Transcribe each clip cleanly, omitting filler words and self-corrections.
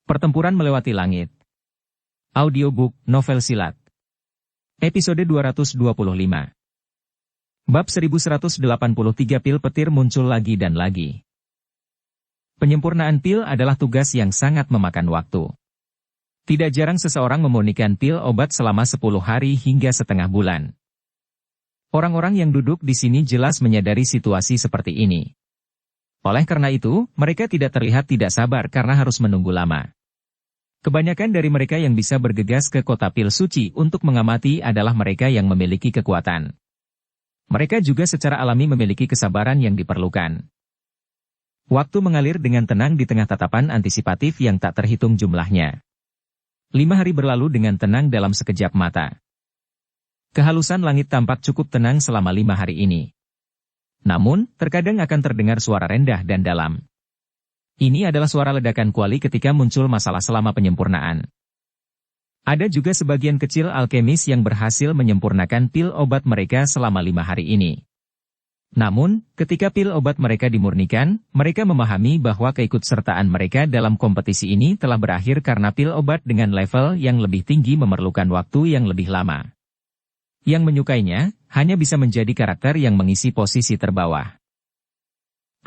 Pertempuran Melewati Langit. Audiobook, novel silat. Episode 225. Bab 1183 Pil petir muncul lagi dan lagi. Penyempurnaan pil adalah tugas yang sangat memakan waktu. Tidak jarang seseorang memurnikan pil obat selama 10 hari hingga setengah bulan. Orang-orang yang duduk di sini jelas menyadari situasi seperti ini. Oleh karena itu, mereka tidak terlihat tidak sabar karena harus menunggu lama. Kebanyakan dari mereka yang bisa bergegas ke kota pil suci untuk mengamati adalah mereka yang memiliki kekuatan. Mereka juga secara alami memiliki kesabaran yang diperlukan. Waktu mengalir dengan tenang di tengah tatapan antisipatif yang tak terhitung jumlahnya. 5 hari berlalu dengan tenang dalam sekejap mata. Kehalusan langit tampak cukup tenang selama 5 hari ini. Namun, terkadang akan terdengar suara rendah dan dalam. Ini adalah suara ledakan kuali ketika muncul masalah selama penyempurnaan. Ada juga sebagian kecil alkemis yang berhasil menyempurnakan pil obat mereka selama 5 hari ini. Namun, ketika pil obat mereka dimurnikan, mereka memahami bahwa keikutsertaan mereka dalam kompetisi ini telah berakhir karena pil obat dengan level yang lebih tinggi memerlukan waktu yang lebih lama. Yang menyukainya, hanya bisa menjadi karakter yang mengisi posisi terbawah.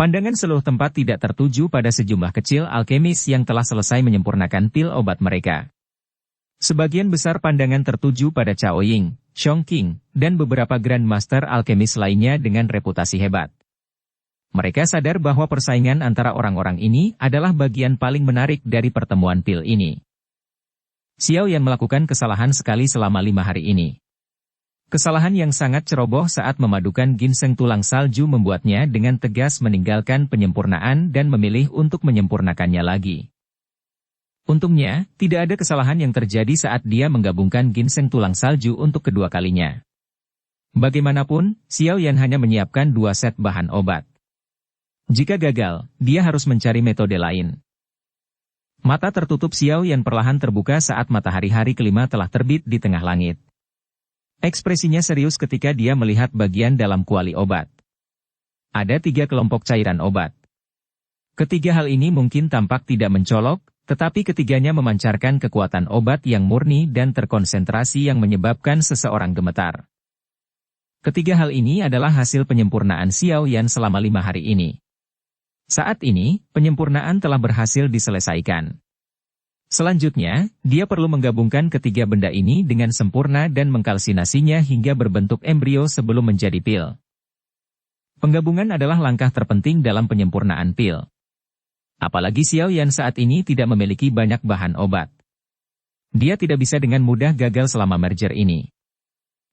Pandangan seluruh tempat tidak tertuju pada sejumlah kecil alkemis yang telah selesai menyempurnakan pil obat mereka. Sebagian besar pandangan tertuju pada Cao Ying, Xiong Qing, dan beberapa Grandmaster alkemis lainnya dengan reputasi hebat. Mereka sadar bahwa persaingan antara orang-orang ini adalah bagian paling menarik dari pertemuan pil ini. Xiao Yan melakukan kesalahan sekali selama 5 hari ini. Kesalahan yang sangat ceroboh saat memadukan ginseng tulang salju membuatnya dengan tegas meninggalkan penyempurnaan dan memilih untuk menyempurnakannya lagi. Untungnya, tidak ada kesalahan yang terjadi saat dia menggabungkan ginseng tulang salju untuk kedua kalinya. Bagaimanapun, Xiao Yan hanya menyiapkan 2 set bahan obat. Jika gagal, dia harus mencari metode lain. Mata tertutup Xiao Yan perlahan terbuka saat matahari hari kelima telah terbit di tengah langit. Ekspresinya serius ketika dia melihat bagian dalam kuali obat. Ada 3 kelompok cairan obat. Ketiga hal ini mungkin tampak tidak mencolok, tetapi ketiganya memancarkan kekuatan obat yang murni dan terkonsentrasi yang menyebabkan seseorang gemetar. Ketiga hal ini adalah hasil penyempurnaan Xiao Yan selama 5 hari ini. Saat ini, penyempurnaan telah berhasil diselesaikan. Selanjutnya, dia perlu menggabungkan ketiga benda ini dengan sempurna dan mengkalsinasinya hingga berbentuk embrio sebelum menjadi pil. Penggabungan adalah langkah terpenting dalam penyempurnaan pil. Apalagi Xiao Yan saat ini tidak memiliki banyak bahan obat. Dia tidak bisa dengan mudah gagal selama merger ini.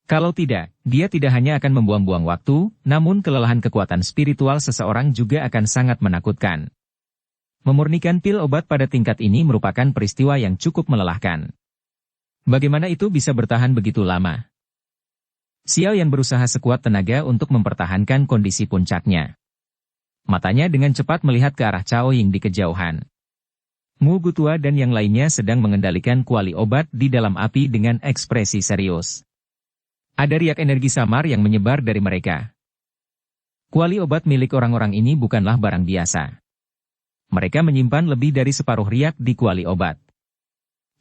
Kalau tidak, dia tidak hanya akan membuang-buang waktu, namun kelelahan kekuatan spiritual seseorang juga akan sangat menakutkan. Memurnikan pil obat pada tingkat ini merupakan peristiwa yang cukup melelahkan. Bagaimana itu bisa bertahan begitu lama? Xiao Yan berusaha sekuat tenaga untuk mempertahankan kondisi puncaknya. Matanya dengan cepat melihat ke arah Cao Ying di kejauhan. Mu Gutua dan yang lainnya sedang mengendalikan kuali obat di dalam api dengan ekspresi serius. Ada riak energi samar yang menyebar dari mereka. Kuali obat milik orang-orang ini bukanlah barang biasa. Mereka menyimpan lebih dari separuh riak di kuali obat.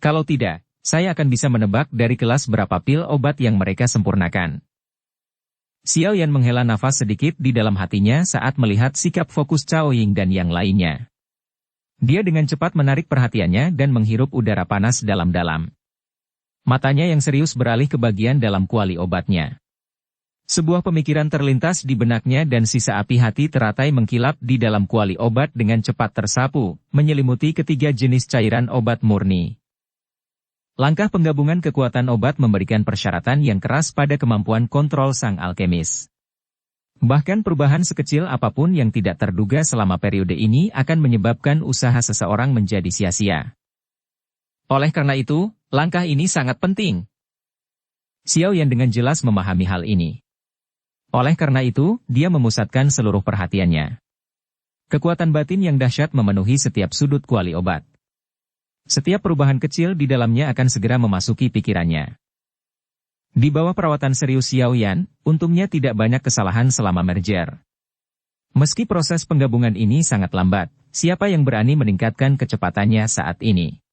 Kalau tidak, saya akan bisa menebak dari kelas berapa pil obat yang mereka sempurnakan. Xiao Yan menghela nafas sedikit di dalam hatinya saat melihat sikap fokus Cao Ying dan yang lainnya. Dia dengan cepat menarik perhatiannya dan menghirup udara panas dalam-dalam. Matanya yang serius beralih ke bagian dalam kuali obatnya. Sebuah pemikiran terlintas di benaknya dan sisa api hati teratai mengkilap di dalam kuali obat dengan cepat tersapu, menyelimuti ketiga jenis cairan obat murni. Langkah penggabungan kekuatan obat memberikan persyaratan yang keras pada kemampuan kontrol sang alkemis. Bahkan perubahan sekecil apapun yang tidak terduga selama periode ini akan menyebabkan usaha seseorang menjadi sia-sia. Oleh karena itu, langkah ini sangat penting. Xiao Yan dengan jelas memahami hal ini. Oleh karena itu, dia memusatkan seluruh perhatiannya. Kekuatan batin yang dahsyat memenuhi setiap sudut kuali obat. Setiap perubahan kecil di dalamnya akan segera memasuki pikirannya. Di bawah perawatan serius Xiao Yan, untungnya tidak banyak kesalahan selama merger. Meski proses penggabungan ini sangat lambat, siapa yang berani meningkatkan kecepatannya saat ini?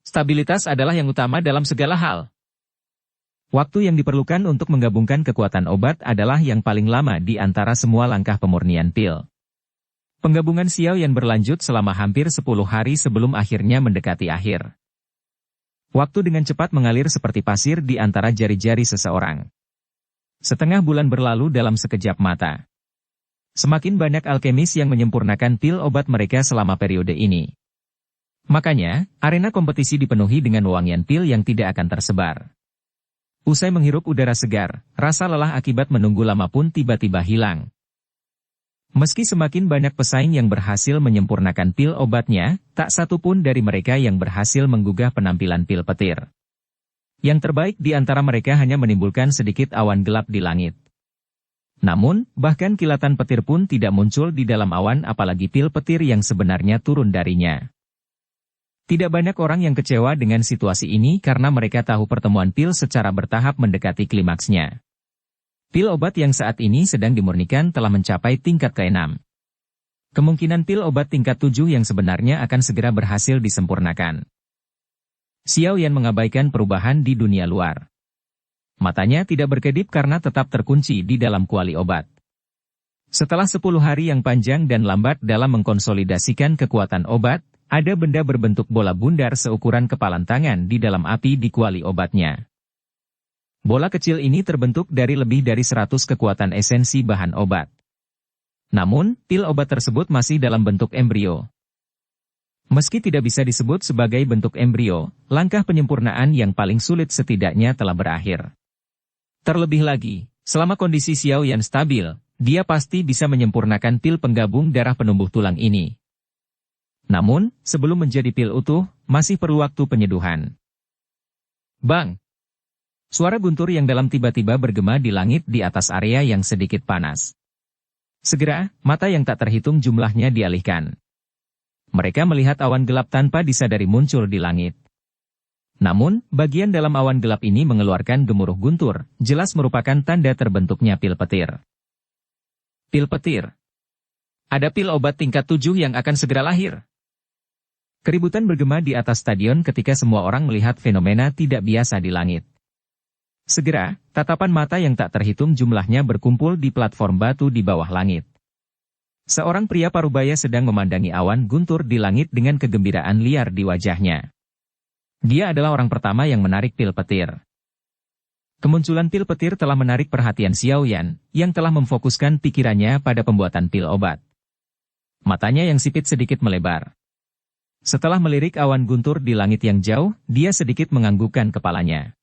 Stabilitas adalah yang utama dalam segala hal. Waktu yang diperlukan untuk menggabungkan kekuatan obat adalah yang paling lama di antara semua langkah pemurnian pil. Penggabungan Xiaoyan berlanjut selama hampir 10 hari sebelum akhirnya mendekati akhir. Waktu dengan cepat mengalir seperti pasir di antara jari-jari seseorang. Setengah bulan berlalu dalam sekejap mata. Semakin banyak alkemis yang menyempurnakan pil obat mereka selama periode ini. Makanya, arena kompetisi dipenuhi dengan wangian pil yang tidak akan tersebar. Usai menghirup udara segar, rasa lelah akibat menunggu lama pun tiba-tiba hilang. Meski semakin banyak pesaing yang berhasil menyempurnakan pil obatnya, tak satu pun dari mereka yang berhasil menggugah penampilan pil petir. Yang terbaik di antara mereka hanya menimbulkan sedikit awan gelap di langit. Namun, bahkan kilatan petir pun tidak muncul di dalam awan apalagi pil petir yang sebenarnya turun darinya. Tidak banyak orang yang kecewa dengan situasi ini karena mereka tahu pertemuan pil secara bertahap mendekati klimaksnya. Pil obat yang saat ini sedang dimurnikan telah mencapai tingkat ke-6. Kemungkinan pil obat tingkat 7 yang sebenarnya akan segera berhasil disempurnakan. Xiaoyan mengabaikan perubahan di dunia luar. Matanya tidak berkedip karena tetap terkunci di dalam kuali obat. Setelah 10 hari yang panjang dan lambat dalam mengkonsolidasikan kekuatan obat, ada benda berbentuk bola bundar seukuran kepalan tangan di dalam api di kuali obatnya. Bola kecil ini terbentuk dari lebih dari 100 kekuatan esensi bahan obat. Namun, pil obat tersebut masih dalam bentuk embrio. Meski tidak bisa disebut sebagai bentuk embrio, langkah penyempurnaan yang paling sulit setidaknya telah berakhir. Terlebih lagi, selama kondisi Xiaoyan stabil, dia pasti bisa menyempurnakan pil penggabung darah penumbuh tulang ini. Namun, sebelum menjadi pil utuh, masih perlu waktu penyeduhan. Bang! Suara guntur yang dalam tiba-tiba bergema di langit di atas area yang sedikit panas. Segera, mata yang tak terhitung jumlahnya dialihkan. Mereka melihat awan gelap tanpa disadari muncul di langit. Namun, bagian dalam awan gelap ini mengeluarkan gemuruh guntur, jelas merupakan tanda terbentuknya pil petir. Pil petir. Ada pil obat tingkat 7 yang akan segera lahir. Keributan bergema di atas stadion ketika semua orang melihat fenomena tidak biasa di langit. Segera, tatapan mata yang tak terhitung jumlahnya berkumpul di platform batu di bawah langit. Seorang pria parubaya sedang memandangi awan guntur di langit dengan kegembiraan liar di wajahnya. Dia adalah orang pertama yang menarik pil petir. Kemunculan pil petir telah menarik perhatian Xiaoyan, yang telah memfokuskan pikirannya pada pembuatan pil obat. Matanya yang sipit sedikit melebar. Setelah melirik awan guntur di langit yang jauh, dia sedikit menganggukkan kepalanya.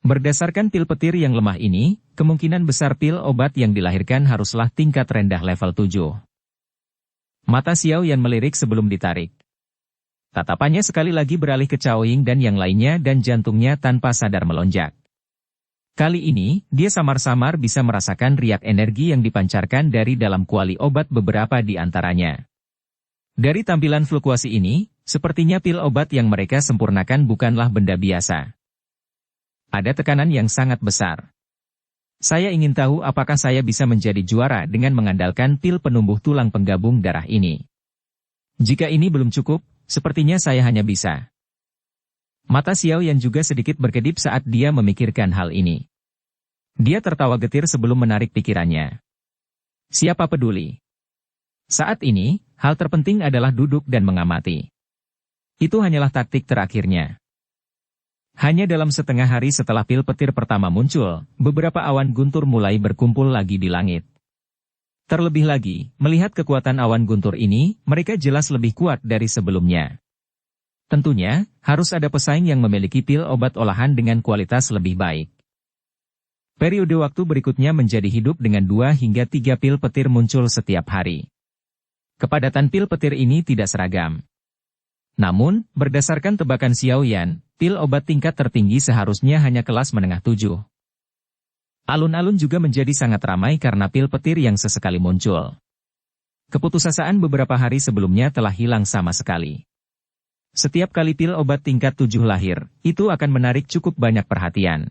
Berdasarkan pil petir yang lemah ini, kemungkinan besar pil obat yang dilahirkan haruslah tingkat rendah level 7. Mata Xiaoyan melirik sebelum ditarik. Tatapannya sekali lagi beralih ke Cao Ying dan yang lainnya dan jantungnya tanpa sadar melonjak. Kali ini, dia samar-samar bisa merasakan riak energi yang dipancarkan dari dalam kuali obat beberapa di antaranya. Dari tampilan fluktuasi ini, sepertinya pil obat yang mereka sempurnakan bukanlah benda biasa. Ada tekanan yang sangat besar. Saya ingin tahu apakah saya bisa menjadi juara dengan mengandalkan pil penumbuh tulang penggabung darah ini. Jika ini belum cukup, sepertinya saya hanya bisa. Mata Xiaoyan juga sedikit berkedip saat dia memikirkan hal ini. Dia tertawa getir sebelum menarik pikirannya. Siapa peduli? Saat ini, hal terpenting adalah duduk dan mengamati. Itu hanyalah taktik terakhirnya. Hanya dalam setengah hari setelah pil petir pertama muncul, beberapa awan guntur mulai berkumpul lagi di langit. Terlebih lagi, melihat kekuatan awan guntur ini, mereka jelas lebih kuat dari sebelumnya. Tentunya, harus ada pesaing yang memiliki pil obat olahan dengan kualitas lebih baik. Periode waktu berikutnya menjadi hidup dengan 2 hingga 3 pil petir muncul setiap hari. Kepadatan pil petir ini tidak seragam. Namun, berdasarkan tebakan Xiaoyan, pil obat tingkat tertinggi seharusnya hanya kelas menengah 7. Alun-alun juga menjadi sangat ramai karena pil petir yang sesekali muncul. Keputusasaan beberapa hari sebelumnya telah hilang sama sekali. Setiap kali pil obat tingkat 7 lahir, itu akan menarik cukup banyak perhatian.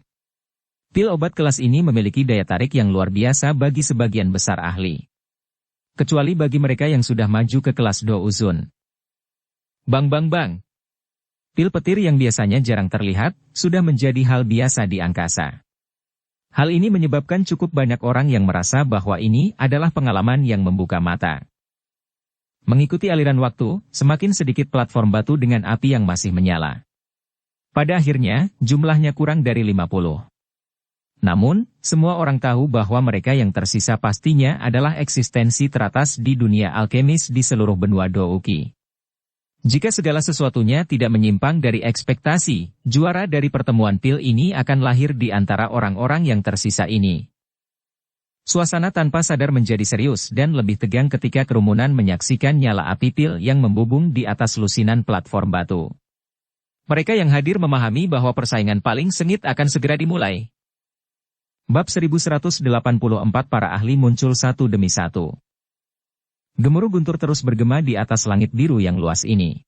Pil obat kelas ini memiliki daya tarik yang luar biasa bagi sebagian besar ahli. Kecuali bagi mereka yang sudah maju ke kelas Douzun. Bang bang bang. Pil petir yang biasanya jarang terlihat, sudah menjadi hal biasa di angkasa. Hal ini menyebabkan cukup banyak orang yang merasa bahwa ini adalah pengalaman yang membuka mata. Mengikuti aliran waktu, semakin sedikit platform batu dengan api yang masih menyala. Pada akhirnya, jumlahnya kurang dari 50. Namun, semua orang tahu bahwa mereka yang tersisa pastinya adalah eksistensi teratas di dunia alkemis di seluruh benua Douki. Jika segala sesuatunya tidak menyimpang dari ekspektasi, juara dari pertemuan pil ini akan lahir di antara orang-orang yang tersisa ini. Suasana tanpa sadar menjadi serius dan lebih tegang ketika kerumunan menyaksikan nyala api pil yang membubung di atas lusinan platform batu. Mereka yang hadir memahami bahwa persaingan paling sengit akan segera dimulai. Bab 1184 para ahli muncul satu demi satu. Gemuruh guntur terus bergema di atas langit biru yang luas ini.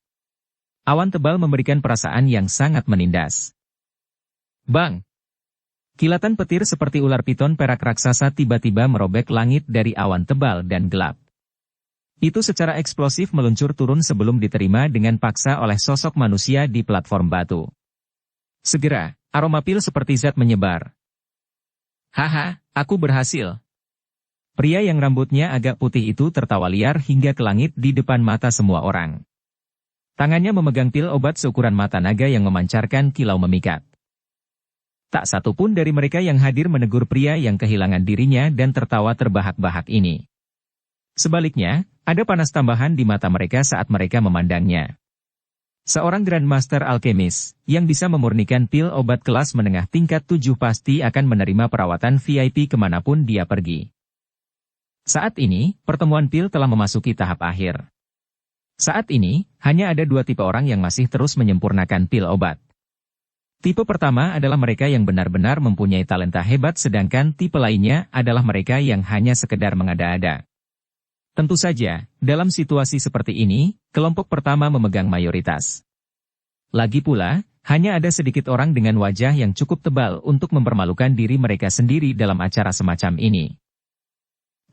Awan tebal memberikan perasaan yang sangat menindas. Bang! Kilatan petir seperti ular piton perak raksasa tiba-tiba merobek langit dari awan tebal dan gelap. Itu secara eksplosif meluncur turun sebelum diterima dengan paksa oleh sosok manusia di platform batu. Segera, aroma pil seperti zat menyebar. Haha, aku berhasil. Pria yang rambutnya agak putih itu tertawa liar hingga ke langit di depan mata semua orang. Tangannya memegang pil obat seukuran mata naga yang memancarkan kilau memikat. Tak satu pun dari mereka yang hadir menegur pria yang kehilangan dirinya dan tertawa terbahak-bahak ini. Sebaliknya, ada panas tambahan di mata mereka saat mereka memandangnya. Seorang Grandmaster Alkemis, yang bisa memurnikan pil obat kelas menengah tingkat 7 pasti akan menerima perawatan VIP kemanapun dia pergi. Saat ini, pertemuan pil telah memasuki tahap akhir. Saat ini, hanya ada dua tipe orang yang masih terus menyempurnakan pil obat. Tipe pertama adalah mereka yang benar-benar mempunyai talenta hebat sedangkan tipe lainnya adalah mereka yang hanya sekedar mengada-ada. Tentu saja, dalam situasi seperti ini, kelompok pertama memegang mayoritas. Lagi pula, hanya ada sedikit orang dengan wajah yang cukup tebal untuk mempermalukan diri mereka sendiri dalam acara semacam ini.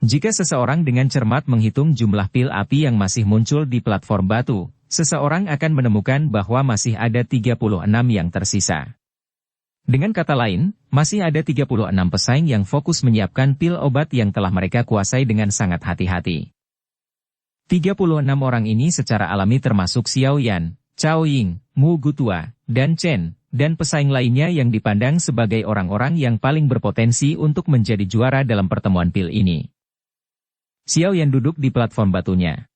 Jika seseorang dengan cermat menghitung jumlah pil api yang masih muncul di platform batu, seseorang akan menemukan bahwa masih ada 36 yang tersisa. Dengan kata lain, masih ada 36 pesaing yang fokus menyiapkan pil obat yang telah mereka kuasai dengan sangat hati-hati. 36 orang ini secara alami termasuk Xiao Yan, Cao Ying, Mu Gutua, dan Chen, dan pesaing lainnya yang dipandang sebagai orang-orang yang paling berpotensi untuk menjadi juara dalam pertemuan pil ini. Xiao Yan duduk di platform batunya.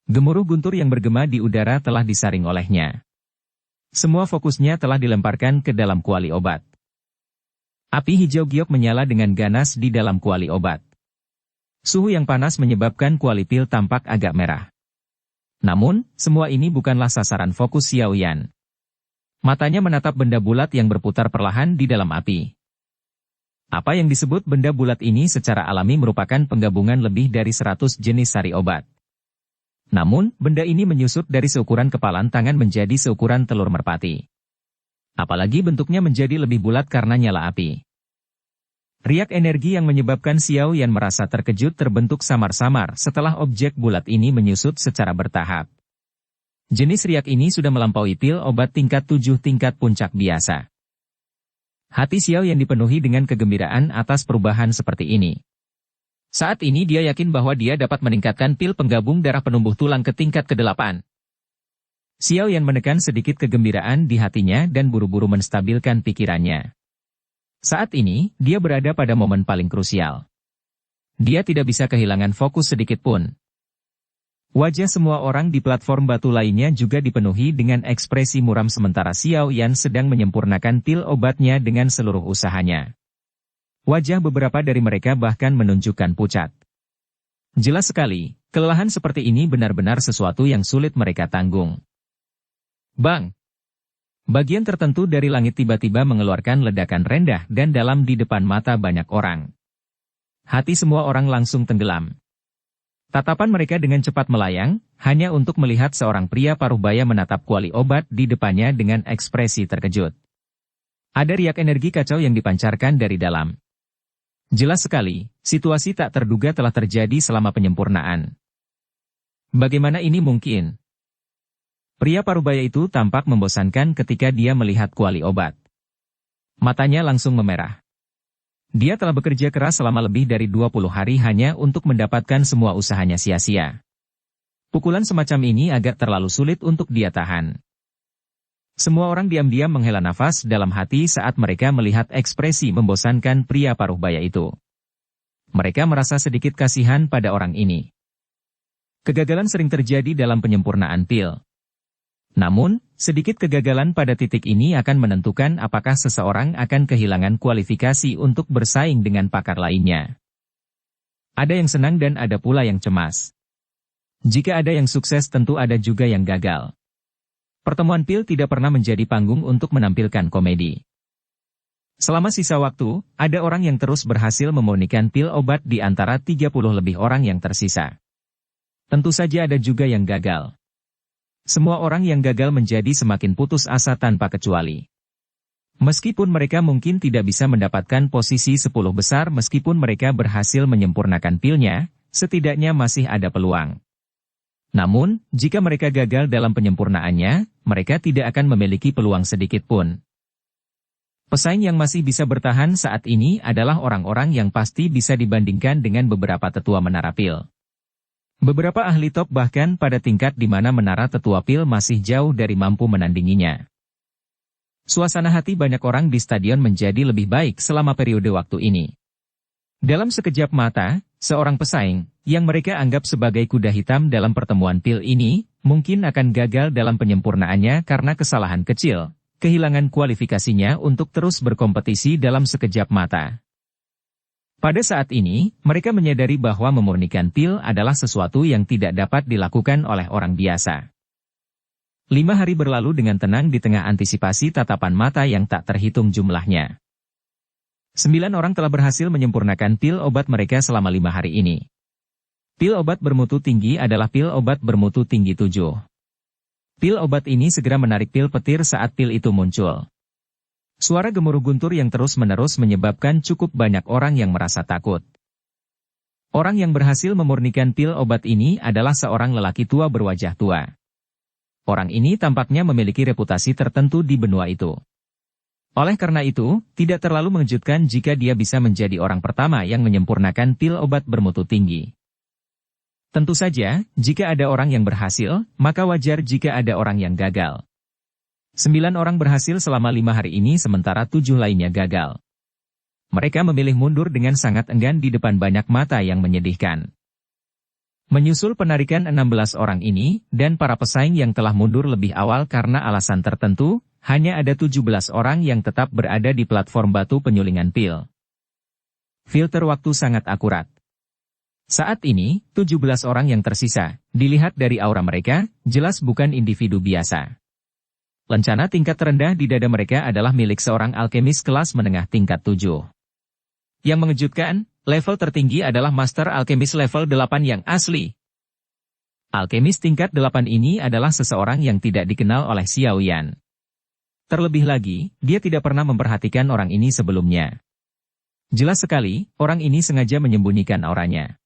Gemuruh guntur yang bergema di udara telah disaring olehnya. Semua fokusnya telah dilemparkan ke dalam kuali obat. Api hijau giok menyala dengan ganas di dalam kuali obat. Suhu yang panas menyebabkan kuali pil tampak agak merah. Namun, semua ini bukanlah sasaran fokus Xiao Yan. Matanya menatap benda bulat yang berputar perlahan di dalam api. Apa yang disebut benda bulat ini secara alami merupakan penggabungan lebih dari 100 jenis sari obat. Namun, benda ini menyusut dari seukuran kepalan tangan menjadi seukuran telur merpati. Apalagi bentuknya menjadi lebih bulat karena nyala api. Riak energi yang menyebabkan Xiao Yan merasa terkejut terbentuk samar-samar setelah objek bulat ini menyusut secara bertahap. Jenis riak ini sudah melampaui pil obat tingkat 7 tingkat puncak biasa. Hati Xiao Yan dipenuhi dengan kegembiraan atas perubahan seperti ini. Saat ini dia yakin bahwa dia dapat meningkatkan pil penggabung darah penumbuh tulang ke tingkat ke-8. Xiao Yan menekan sedikit kegembiraan di hatinya dan buru-buru menstabilkan pikirannya. Saat ini, dia berada pada momen paling krusial. Dia tidak bisa kehilangan fokus sedikit pun. Wajah semua orang di platform batu lainnya juga dipenuhi dengan ekspresi muram sementara Xiao Yan sedang menyempurnakan pil obatnya dengan seluruh usahanya. Wajah beberapa dari mereka bahkan menunjukkan pucat. Jelas sekali, kelelahan seperti ini benar-benar sesuatu yang sulit mereka tanggung. Bang! Bagian tertentu dari langit tiba-tiba mengeluarkan ledakan rendah dan dalam di depan mata banyak orang. Hati semua orang langsung tenggelam. Tatapan mereka dengan cepat melayang, hanya untuk melihat seorang pria paruh baya menatap kuali obat di depannya dengan ekspresi terkejut. Ada riak energi kacau yang dipancarkan dari dalam. Jelas sekali, situasi tak terduga telah terjadi selama penyempurnaan. Bagaimana ini mungkin? Pria parubaya itu tampak membosankan ketika dia melihat kuali obat. Matanya langsung memerah. Dia telah bekerja keras selama lebih dari 20 hari hanya untuk mendapatkan semua usahanya sia-sia. Pukulan semacam ini agak terlalu sulit untuk dia tahan. Semua orang diam-diam menghela nafas dalam hati saat mereka melihat ekspresi membosankan pria parubaya itu. Mereka merasa sedikit kasihan pada orang ini. Kegagalan sering terjadi dalam penyempurnaan pil. Namun, sedikit kegagalan pada titik ini akan menentukan apakah seseorang akan kehilangan kualifikasi untuk bersaing dengan pakar lainnya. Ada yang senang dan ada pula yang cemas. Jika ada yang sukses tentu ada juga yang gagal. Pertemuan pil tidak pernah menjadi panggung untuk menampilkan komedi. Selama sisa waktu, ada orang yang terus berhasil memurnikan pil obat di antara 30 lebih orang yang tersisa. Tentu saja ada juga yang gagal. Semua orang yang gagal menjadi semakin putus asa tanpa kecuali. Meskipun mereka mungkin tidak bisa mendapatkan posisi 10 besar meskipun mereka berhasil menyempurnakan pilnya, setidaknya masih ada peluang. Namun, jika mereka gagal dalam penyempurnaannya, mereka tidak akan memiliki peluang sedikit pun. Pesaing yang masih bisa bertahan saat ini adalah orang-orang yang pasti bisa dibandingkan dengan beberapa tetua menara pil. Beberapa ahli top bahkan pada tingkat di mana menara tetua pil masih jauh dari mampu menandinginya. Suasana hati banyak orang di stadion menjadi lebih baik selama periode waktu ini. Dalam sekejap mata, seorang pesaing, yang mereka anggap sebagai kuda hitam dalam pertemuan pil ini, mungkin akan gagal dalam penyempurnaannya karena kesalahan kecil, kehilangan kualifikasinya untuk terus berkompetisi dalam sekejap mata. Pada saat ini, mereka menyadari bahwa memurnikan pil adalah sesuatu yang tidak dapat dilakukan oleh orang biasa. 5 hari berlalu dengan tenang di tengah antisipasi tatapan mata yang tak terhitung jumlahnya. 9 orang telah berhasil menyempurnakan pil obat mereka selama 5 hari ini. Pil obat bermutu tinggi adalah pil obat bermutu tinggi 7. Pil obat ini segera menarik pil petir saat pil itu muncul. Suara gemuruh guntur yang terus-menerus menyebabkan cukup banyak orang yang merasa takut. Orang yang berhasil memurnikan pil obat ini adalah seorang lelaki tua berwajah tua. Orang ini tampaknya memiliki reputasi tertentu di benua itu. Oleh karena itu, tidak terlalu mengejutkan jika dia bisa menjadi orang pertama yang menyempurnakan pil obat bermutu tinggi. Tentu saja, jika ada orang yang berhasil, maka wajar jika ada orang yang gagal. 9 orang berhasil selama 5 hari ini sementara 7 lainnya gagal. Mereka memilih mundur dengan sangat enggan di depan banyak mata yang menyedihkan. Menyusul penarikan 16 orang ini, dan para pesaing yang telah mundur lebih awal karena alasan tertentu, hanya ada 17 orang yang tetap berada di platform batu penyulingan pil. Filter waktu sangat akurat. Saat ini, 17 orang yang tersisa, dilihat dari aura mereka, jelas bukan individu biasa. Lencana tingkat terendah di dada mereka adalah milik seorang alkemis kelas menengah tingkat 7. Yang mengejutkan, level tertinggi adalah Master Alkemis level 8 yang asli. Alkemis tingkat 8 ini adalah seseorang yang tidak dikenal oleh Xiao Yan. Terlebih lagi, dia tidak pernah memperhatikan orang ini sebelumnya. Jelas sekali, orang ini sengaja menyembunyikan auranya.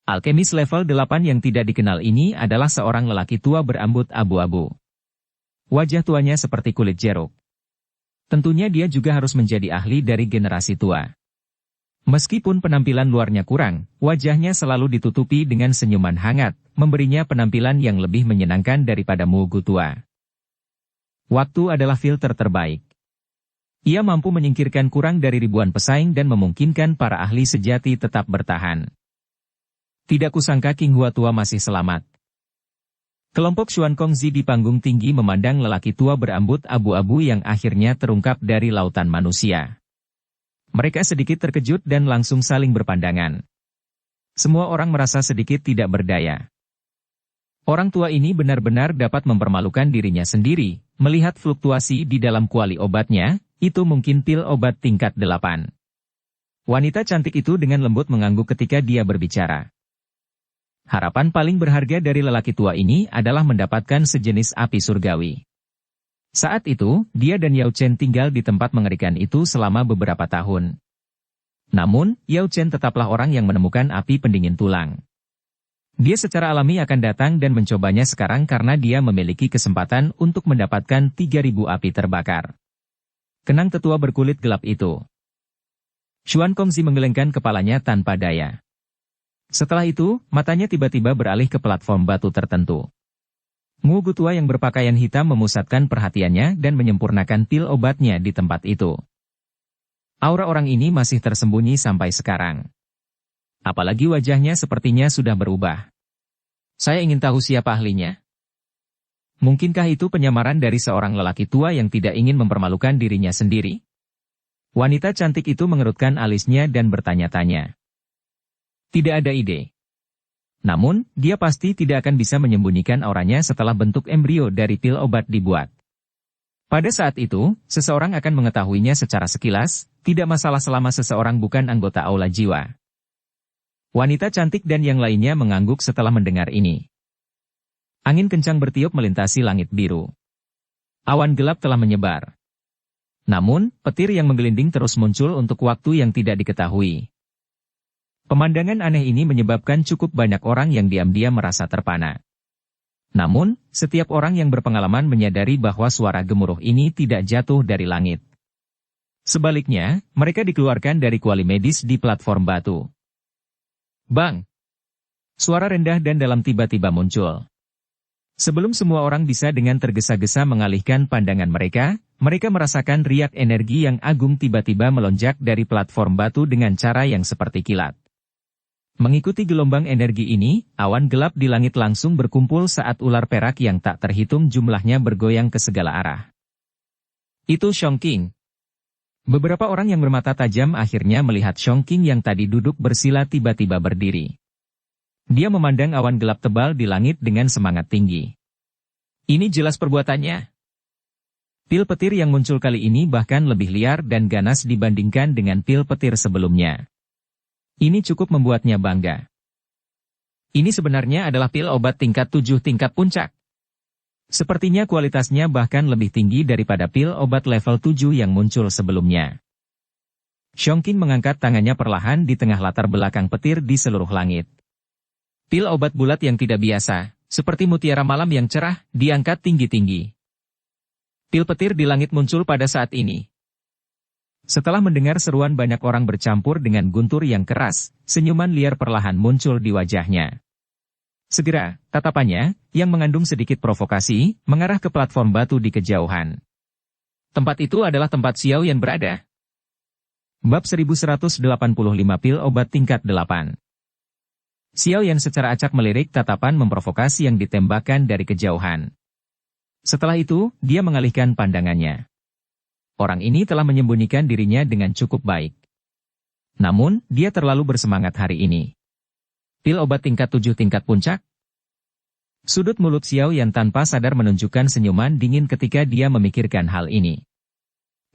Alkemis level 8 yang tidak dikenal ini adalah seorang lelaki tua berambut abu-abu. Wajah tuanya seperti kulit jeruk. Tentunya dia juga harus menjadi ahli dari generasi tua. Meskipun penampilan luarnya kurang, wajahnya selalu ditutupi dengan senyuman hangat, memberinya penampilan yang lebih menyenangkan daripada Mugu tua. Waktu adalah filter terbaik. Ia mampu menyingkirkan kurang dari ribuan pesaing dan memungkinkan para ahli sejati tetap bertahan. Tidak kusangka King Hua tua masih selamat. Kelompok Xuan Kongzi di panggung tinggi memandang lelaki tua berambut abu-abu yang akhirnya terungkap dari lautan manusia. Mereka sedikit terkejut dan langsung saling berpandangan. Semua orang merasa sedikit tidak berdaya. Orang tua ini benar-benar dapat mempermalukan dirinya sendiri, melihat fluktuasi di dalam kuali obatnya, itu mungkin pil obat tingkat 8. Wanita cantik itu dengan lembut mengangguk ketika dia berbicara. Harapan paling berharga dari lelaki tua ini adalah mendapatkan sejenis api surgawi. Saat itu, dia dan Yao Chen tinggal di tempat mengerikan itu selama beberapa tahun. Namun, Yao Chen tetaplah orang yang menemukan api pendingin tulang. Dia secara alami akan datang dan mencobanya sekarang karena dia memiliki kesempatan untuk mendapatkan 3.000 api terbakar. Kenang tetua berkulit gelap itu. Xuan Kongzi menggelengkan kepalanya tanpa daya. Setelah itu, matanya tiba-tiba beralih ke platform batu tertentu. Ngu Gu tua yang berpakaian hitam memusatkan perhatiannya dan menyempurnakan pil obatnya di tempat itu. Aura orang ini masih tersembunyi sampai sekarang. Apalagi wajahnya sepertinya sudah berubah. Saya ingin tahu siapa ahlinya. Mungkinkah itu penyamaran dari seorang lelaki tua yang tidak ingin mempermalukan dirinya sendiri? Wanita cantik itu mengerutkan alisnya dan bertanya-tanya. Tidak ada ide. Namun, dia pasti tidak akan bisa menyembunyikan auranya setelah bentuk embrio dari pil obat dibuat. Pada saat itu, seseorang akan mengetahuinya secara sekilas, tidak masalah selama seseorang bukan anggota aula jiwa. Wanita cantik dan yang lainnya mengangguk setelah mendengar ini. Angin kencang bertiup melintasi langit biru. Awan gelap telah menyebar. Namun, petir yang menggelinding terus muncul untuk waktu yang tidak diketahui. Pemandangan aneh ini menyebabkan cukup banyak orang yang diam-diam merasa terpana. Namun, setiap orang yang berpengalaman menyadari bahwa suara gemuruh ini tidak jatuh dari langit. Sebaliknya, mereka dikeluarkan dari kuali medis di platform batu. Bang! Suara rendah dan dalam tiba-tiba muncul. Sebelum semua orang bisa dengan tergesa-gesa mengalihkan pandangan mereka merasakan riak energi yang agung tiba-tiba melonjak dari platform batu dengan cara yang seperti kilat. Mengikuti gelombang energi ini, awan gelap di langit langsung berkumpul saat ular perak yang tak terhitung jumlahnya bergoyang ke segala arah. Itu Shongqing. Beberapa orang yang bermata tajam akhirnya melihat Shongqing yang tadi duduk bersila tiba-tiba berdiri. Dia memandang awan gelap tebal di langit dengan semangat tinggi. Ini jelas perbuatannya. Pil petir yang muncul kali ini bahkan lebih liar dan ganas dibandingkan dengan pil petir sebelumnya. Ini cukup membuatnya bangga. Ini sebenarnya adalah pil obat tingkat 7 tingkat puncak. Sepertinya kualitasnya bahkan lebih tinggi daripada pil obat level 7 yang muncul sebelumnya. Shongqing mengangkat tangannya perlahan di tengah latar belakang petir di seluruh langit. Pil obat bulat yang tidak biasa, seperti mutiara malam yang cerah, diangkat tinggi-tinggi. Pil petir di langit muncul pada saat ini. Setelah mendengar seruan banyak orang bercampur dengan guntur yang keras, senyuman liar perlahan muncul di wajahnya. Segera, tatapannya, yang mengandung sedikit provokasi, mengarah ke platform batu di kejauhan. Tempat itu adalah tempat Xiao Yan berada. Bab 1185 pil obat tingkat 8. Xiao Yan secara acak melirik tatapan memprovokasi yang ditembakkan dari kejauhan. Setelah itu, dia mengalihkan pandangannya. Orang ini telah menyembunyikan dirinya dengan cukup baik. Namun, dia terlalu bersemangat hari ini. Pil obat tingkat 7 tingkat puncak? Sudut mulut Xiao Yan tanpa sadar menunjukkan senyuman dingin ketika dia memikirkan hal ini.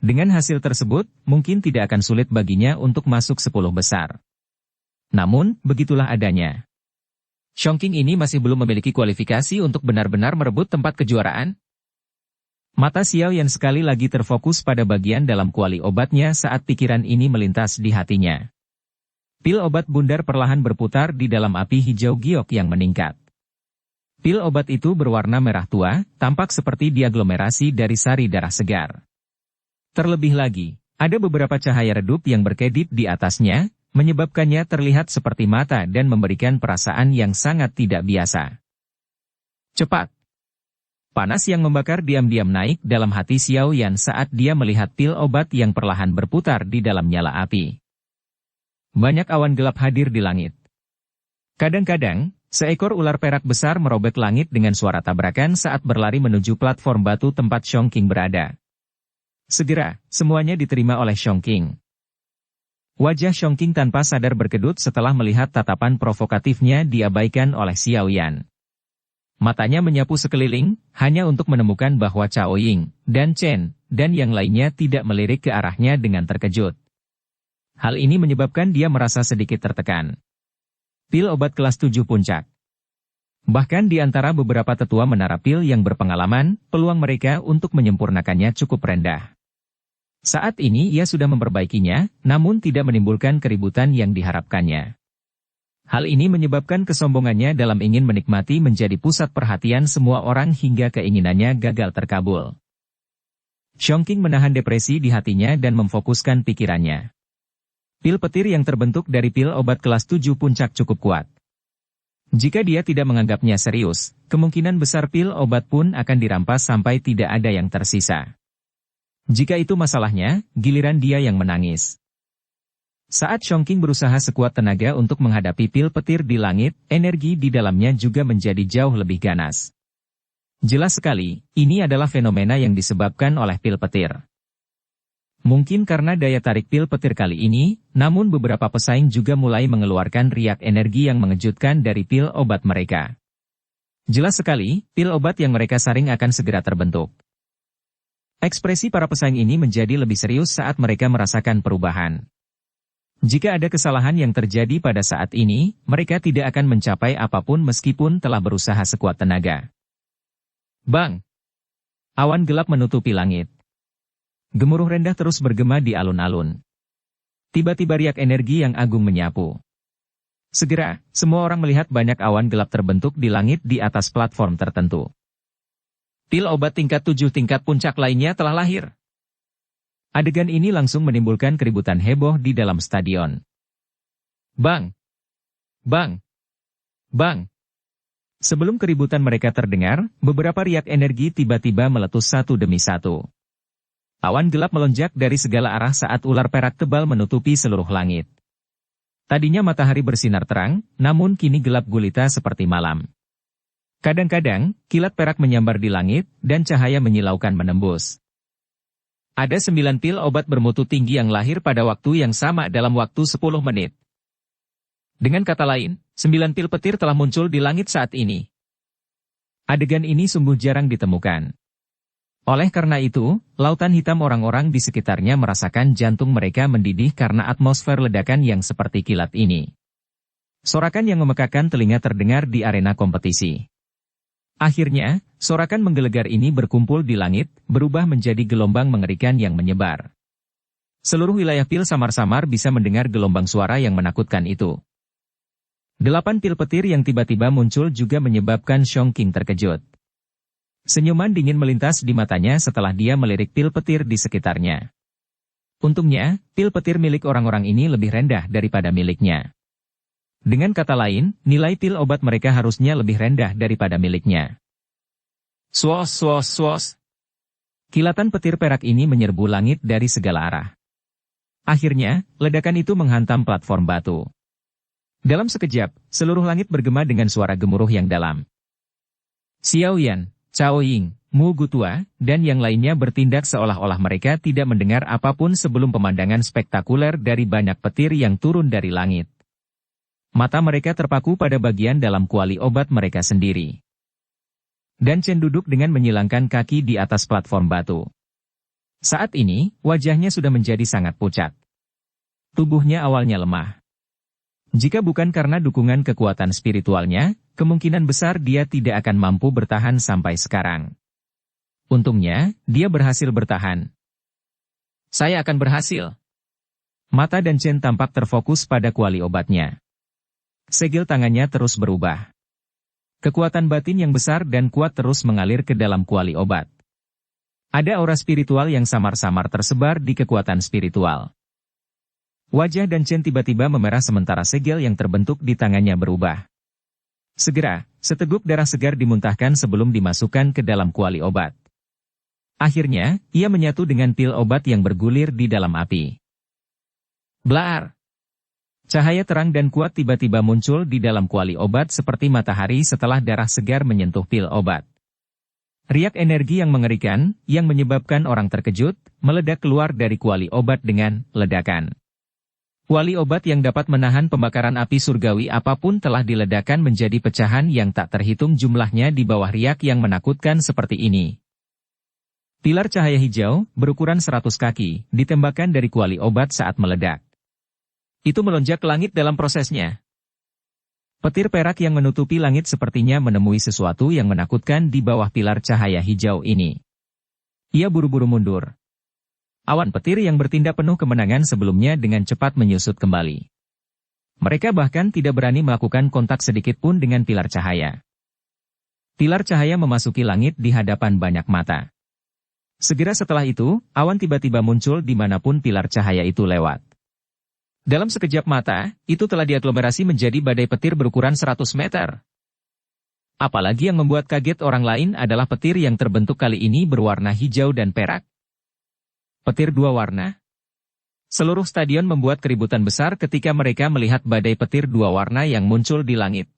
Dengan hasil tersebut, mungkin tidak akan sulit baginya untuk masuk 10 besar. Namun, begitulah adanya. Shongqing ini masih belum memiliki kualifikasi untuk benar-benar merebut tempat kejuaraan. Mata Xiao Yan sekali lagi terfokus pada bagian dalam kuali obatnya saat pikiran ini melintas di hatinya. Pil obat bundar perlahan berputar di dalam api hijau giok yang meningkat. Pil obat itu berwarna merah tua, tampak seperti diaglomerasi dari sari darah segar. Terlebih lagi, ada beberapa cahaya redup yang berkedip di atasnya, menyebabkannya terlihat seperti mata dan memberikan perasaan yang sangat tidak biasa. Cepat! Panas yang membakar diam-diam naik dalam hati Xiao Yan saat dia melihat pil obat yang perlahan berputar di dalam nyala api. Banyak awan gelap hadir di langit. Kadang-kadang, seekor ular perak besar merobek langit dengan suara tabrakan saat berlari menuju platform batu tempat Shongqing berada. Segera, semuanya diterima oleh Shongqing. Wajah Shongqing tanpa sadar berkedut setelah melihat tatapan provokatifnya diabaikan oleh Xiao Yan. Matanya menyapu sekeliling, hanya untuk menemukan bahwa Cao Ying, dan Chen, dan yang lainnya tidak melirik ke arahnya dengan terkejut. Hal ini menyebabkan dia merasa sedikit tertekan. Pil obat kelas 7 puncak. Bahkan di antara beberapa tetua menara pil yang berpengalaman, peluang mereka untuk menyempurnakannya cukup rendah. Saat ini ia sudah memperbaikinya, namun tidak menimbulkan keributan yang diharapkannya. Hal ini menyebabkan kesombongannya dalam ingin menikmati menjadi pusat perhatian semua orang hingga keinginannya gagal terkabul. Chongqing menahan depresi di hatinya dan memfokuskan pikirannya. Pil petir yang terbentuk dari pil obat kelas 7 puncak cukup kuat. Jika dia tidak menganggapnya serius, kemungkinan besar pil obat pun akan dirampas sampai tidak ada yang tersisa. Jika itu masalahnya, giliran dia yang menangis. Saat Chongqing berusaha sekuat tenaga untuk menghadapi pil petir di langit, energi di dalamnya juga menjadi jauh lebih ganas. Jelas sekali, ini adalah fenomena yang disebabkan oleh pil petir. Mungkin karena daya tarik pil petir kali ini, namun beberapa pesaing juga mulai mengeluarkan riak energi yang mengejutkan dari pil obat mereka. Jelas sekali, pil obat yang mereka saring akan segera terbentuk. Ekspresi para pesaing ini menjadi lebih serius saat mereka merasakan perubahan. Jika ada kesalahan yang terjadi pada saat ini, mereka tidak akan mencapai apapun meskipun telah berusaha sekuat tenaga. Bang! Awan gelap menutupi langit. Gemuruh rendah terus bergema di alun-alun. Tiba-tiba riak energi yang agung menyapu. Segera, semua orang melihat banyak awan gelap terbentuk di langit di atas platform tertentu. Pil obat tingkat 7 tingkat puncak lainnya telah lahir. Adegan ini langsung menimbulkan keributan heboh di dalam stadion. Bang! Bang! Bang! Sebelum keributan mereka terdengar, beberapa riak energi tiba-tiba meletus satu demi satu. Awan gelap melonjak dari segala arah saat ular perak tebal menutupi seluruh langit. Tadinya matahari bersinar terang, namun kini gelap gulita seperti malam. Kadang-kadang, kilat perak menyambar di langit, dan cahaya menyilaukan menembus. Ada 9 pil obat bermutu tinggi yang lahir pada waktu yang sama dalam waktu 10 menit. Dengan kata lain, 9 pil petir telah muncul di langit saat ini. Adegan ini sungguh jarang ditemukan. Oleh karena itu, lautan hitam orang-orang di sekitarnya merasakan jantung mereka mendidih karena atmosfer ledakan yang seperti kilat ini. Sorakan yang memekakan telinga terdengar di arena kompetisi. Akhirnya, sorakan menggelegar ini berkumpul di langit, berubah menjadi gelombang mengerikan yang menyebar. Seluruh wilayah pil samar-samar bisa mendengar gelombang suara yang menakutkan itu. 8 pil petir yang tiba-tiba muncul juga menyebabkan Chongqing terkejut. Senyuman dingin melintas di matanya setelah dia melirik pil petir di sekitarnya. Untungnya, pil petir milik orang-orang ini lebih rendah daripada miliknya. Dengan kata lain, nilai pil obat mereka harusnya lebih rendah daripada miliknya. Swos, swos, swos. Kilatan petir perak ini menyerbu langit dari segala arah. Akhirnya, ledakan itu menghantam platform batu. Dalam sekejap, seluruh langit bergema dengan suara gemuruh yang dalam. Xiao Yan, Cao Ying, Mu Gutua, dan yang lainnya bertindak seolah-olah mereka tidak mendengar apapun sebelum pemandangan spektakuler dari banyak petir yang turun dari langit. Mata mereka terpaku pada bagian dalam kuali obat mereka sendiri. Dan Chen duduk dengan menyilangkan kaki di atas platform batu. Saat ini, wajahnya sudah menjadi sangat pucat. Tubuhnya awalnya lemah. Jika bukan karena dukungan kekuatan spiritualnya, kemungkinan besar dia tidak akan mampu bertahan sampai sekarang. Untungnya, dia berhasil bertahan. Saya akan berhasil. Mata dan Chen tampak terfokus pada kuali obatnya. Segel tangannya terus berubah. Kekuatan batin yang besar dan kuat terus mengalir ke dalam kuali obat. Ada aura spiritual yang samar-samar tersebar di kekuatan spiritual. Wajah dan Chen tiba-tiba memerah sementara segel yang terbentuk di tangannya berubah. Segera, seteguk darah segar dimuntahkan sebelum dimasukkan ke dalam kuali obat. Akhirnya, ia menyatu dengan pil obat yang bergulir di dalam api. Blar! Cahaya terang dan kuat tiba-tiba muncul di dalam kuali obat seperti matahari setelah darah segar menyentuh pil obat. Riak energi yang mengerikan, yang menyebabkan orang terkejut, meledak keluar dari kuali obat dengan ledakan. Kuali obat yang dapat menahan pembakaran api surgawi apapun telah diledakkan menjadi pecahan yang tak terhitung jumlahnya di bawah riak yang menakutkan seperti ini. Pilar cahaya hijau, berukuran 100 kaki, ditembakkan dari kuali obat saat meledak. Itu melonjak ke langit dalam prosesnya. Petir perak yang menutupi langit sepertinya menemui sesuatu yang menakutkan di bawah pilar cahaya hijau ini. Ia buru-buru mundur. awan petir yang bertindak penuh kemenangan sebelumnya dengan cepat menyusut kembali. Mereka bahkan tidak berani melakukan kontak sedikit pun dengan pilar cahaya. Pilar cahaya memasuki langit di hadapan banyak mata. Segera setelah itu, awan tiba-tiba muncul dimanapun pilar cahaya itu lewat. Dalam sekejap mata, itu telah diaglomerasi menjadi badai petir berukuran 100 meter. Apalagi yang membuat kaget orang lain adalah petir yang terbentuk kali ini berwarna hijau dan perak. Petir dua warna. Seluruh stadion membuat keributan besar ketika mereka melihat badai petir dua warna yang muncul di langit.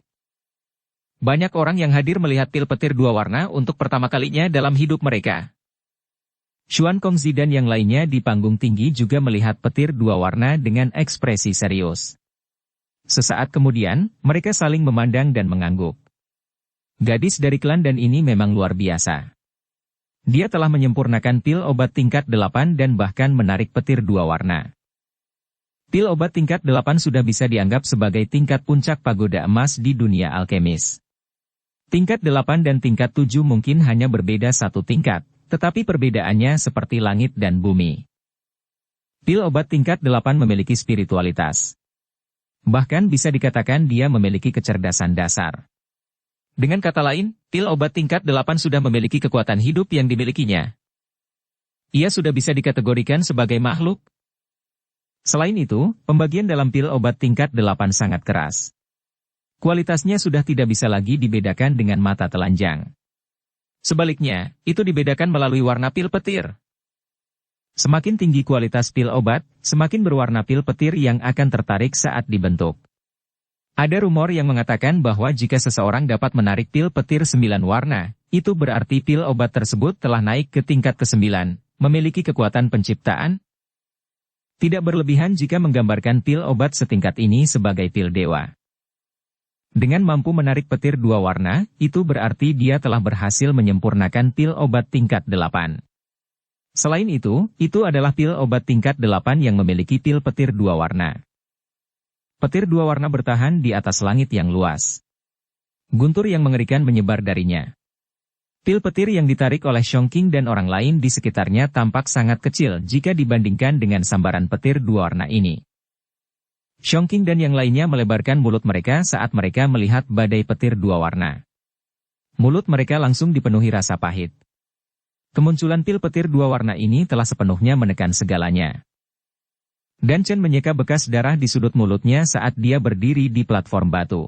Banyak orang yang hadir melihat pil petir dua warna untuk pertama kalinya dalam hidup mereka. Xuan Kongzi dan yang lainnya di panggung tinggi juga melihat petir dua warna dengan ekspresi serius. Sesaat kemudian, mereka saling memandang dan mengangguk. Gadis dari klan Dan ini memang luar biasa. Dia telah menyempurnakan pil obat tingkat 8 dan bahkan menarik petir dua warna. Pil obat tingkat 8 sudah bisa dianggap sebagai tingkat puncak pagoda emas di dunia alkemis. Tingkat 8 dan tingkat 7 mungkin hanya berbeda satu tingkat. Tetapi perbedaannya seperti langit dan bumi. Pil obat tingkat 8 memiliki spiritualitas. Bahkan bisa dikatakan dia memiliki kecerdasan dasar. Dengan kata lain, pil obat tingkat 8 sudah memiliki kekuatan hidup yang dimilikinya. Ia sudah bisa dikategorikan sebagai makhluk. Selain itu, pembagian dalam pil obat tingkat 8 sangat keras. Kualitasnya sudah tidak bisa lagi dibedakan dengan mata telanjang. Sebaliknya, itu dibedakan melalui warna pil petir. Semakin tinggi kualitas pil obat, semakin berwarna pil petir yang akan tertarik saat dibentuk. Ada rumor yang mengatakan bahwa jika seseorang dapat menarik pil petir 9 warna, itu berarti pil obat tersebut telah naik ke tingkat ke-9, memiliki kekuatan penciptaan. Tidak berlebihan jika menggambarkan pil obat setingkat ini sebagai pil dewa. Dengan mampu menarik petir dua warna, itu berarti dia telah berhasil menyempurnakan pil obat tingkat 8. Selain itu adalah pil obat tingkat 8 yang memiliki pil petir dua warna. Petir dua warna bertahan di atas langit yang luas. Guntur yang mengerikan menyebar darinya. Pil petir yang ditarik oleh Shongking dan orang lain di sekitarnya tampak sangat kecil jika dibandingkan dengan sambaran petir dua warna ini. Shongking dan yang lainnya melebarkan mulut mereka saat mereka melihat badai petir dua warna. Mulut mereka langsung dipenuhi rasa pahit. Kemunculan pil petir dua warna ini telah sepenuhnya menekan segalanya. Dan Chen menyeka bekas darah di sudut mulutnya saat dia berdiri di platform batu.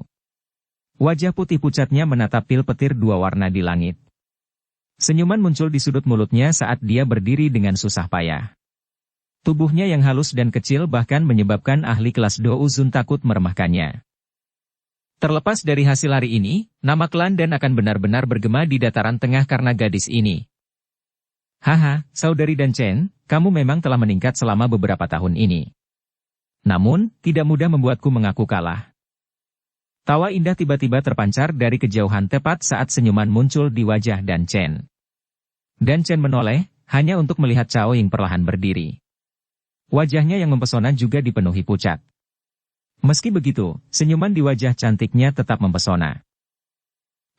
Wajah putih pucatnya menatap pil petir dua warna di langit. Senyuman muncul di sudut mulutnya saat dia berdiri dengan susah payah. Tubuhnya yang halus dan kecil bahkan menyebabkan ahli kelas Do Uzun takut meremehkannya. Terlepas dari hasil hari ini, nama klan Dan akan benar-benar bergema di dataran tengah karena gadis ini. Haha, saudari Dan Chen, kamu memang telah meningkat selama beberapa tahun ini. Namun, tidak mudah membuatku mengaku kalah. Tawa indah tiba-tiba terpancar dari kejauhan tepat saat senyuman muncul di wajah Dan Chen. Dan Chen menoleh, hanya untuk melihat Cao Ying perlahan berdiri. Wajahnya yang mempesona juga dipenuhi pucat. Meski begitu, senyuman di wajah cantiknya tetap mempesona.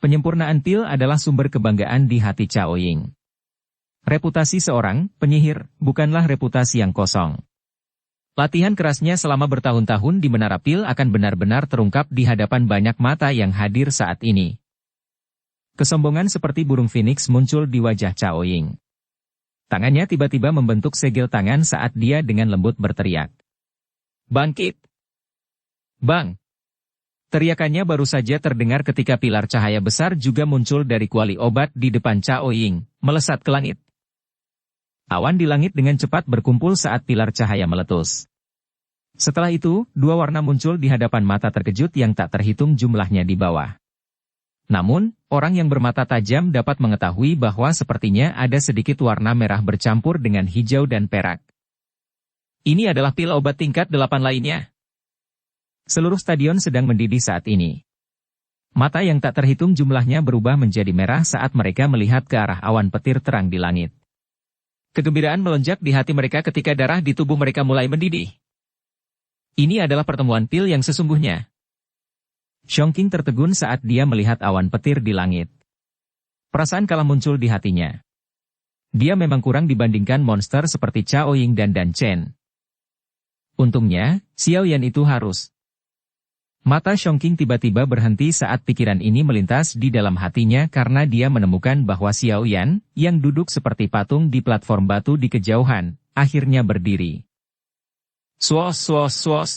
Penyempurnaan pil adalah sumber kebanggaan di hati Cao Ying. Reputasi seorang penyihir bukanlah reputasi yang kosong. Latihan kerasnya selama bertahun-tahun di Menara Pil akan benar-benar terungkap di hadapan banyak mata yang hadir saat ini. Kesombongan seperti burung phoenix muncul di wajah Cao Ying. Tangannya tiba-tiba membentuk segel tangan saat dia dengan lembut berteriak. Bangkit! Bang! Teriakannya baru saja terdengar ketika pilar cahaya besar juga muncul dari kuali obat di depan Cao Ying, melesat ke langit. Awan di langit dengan cepat berkumpul saat pilar cahaya meletus. Setelah itu, dua warna muncul di hadapan mata terkejut yang tak terhitung jumlahnya di bawah. Namun, orang yang bermata tajam dapat mengetahui bahwa sepertinya ada sedikit warna merah bercampur dengan hijau dan perak. Ini adalah pil obat tingkat 8 lainnya. Seluruh stadion sedang mendidih saat ini. Mata yang tak terhitung jumlahnya berubah menjadi merah saat mereka melihat ke arah awan petir terang di langit. Kegembiraan melonjak di hati mereka ketika darah di tubuh mereka mulai mendidih. Ini adalah pertemuan pil yang sesungguhnya. Shongking tertegun saat dia melihat awan petir di langit. Perasaan kalah muncul di hatinya. Dia memang kurang dibandingkan monster seperti Chao Ying dan Dan Chen. Untungnya, Xiao Yan itu harus. Mata Chongqing tiba-tiba berhenti saat pikiran ini melintas di dalam hatinya karena dia menemukan bahwa Xiao Yan, yang duduk seperti patung di platform batu di kejauhan, akhirnya berdiri. Swos swos swos.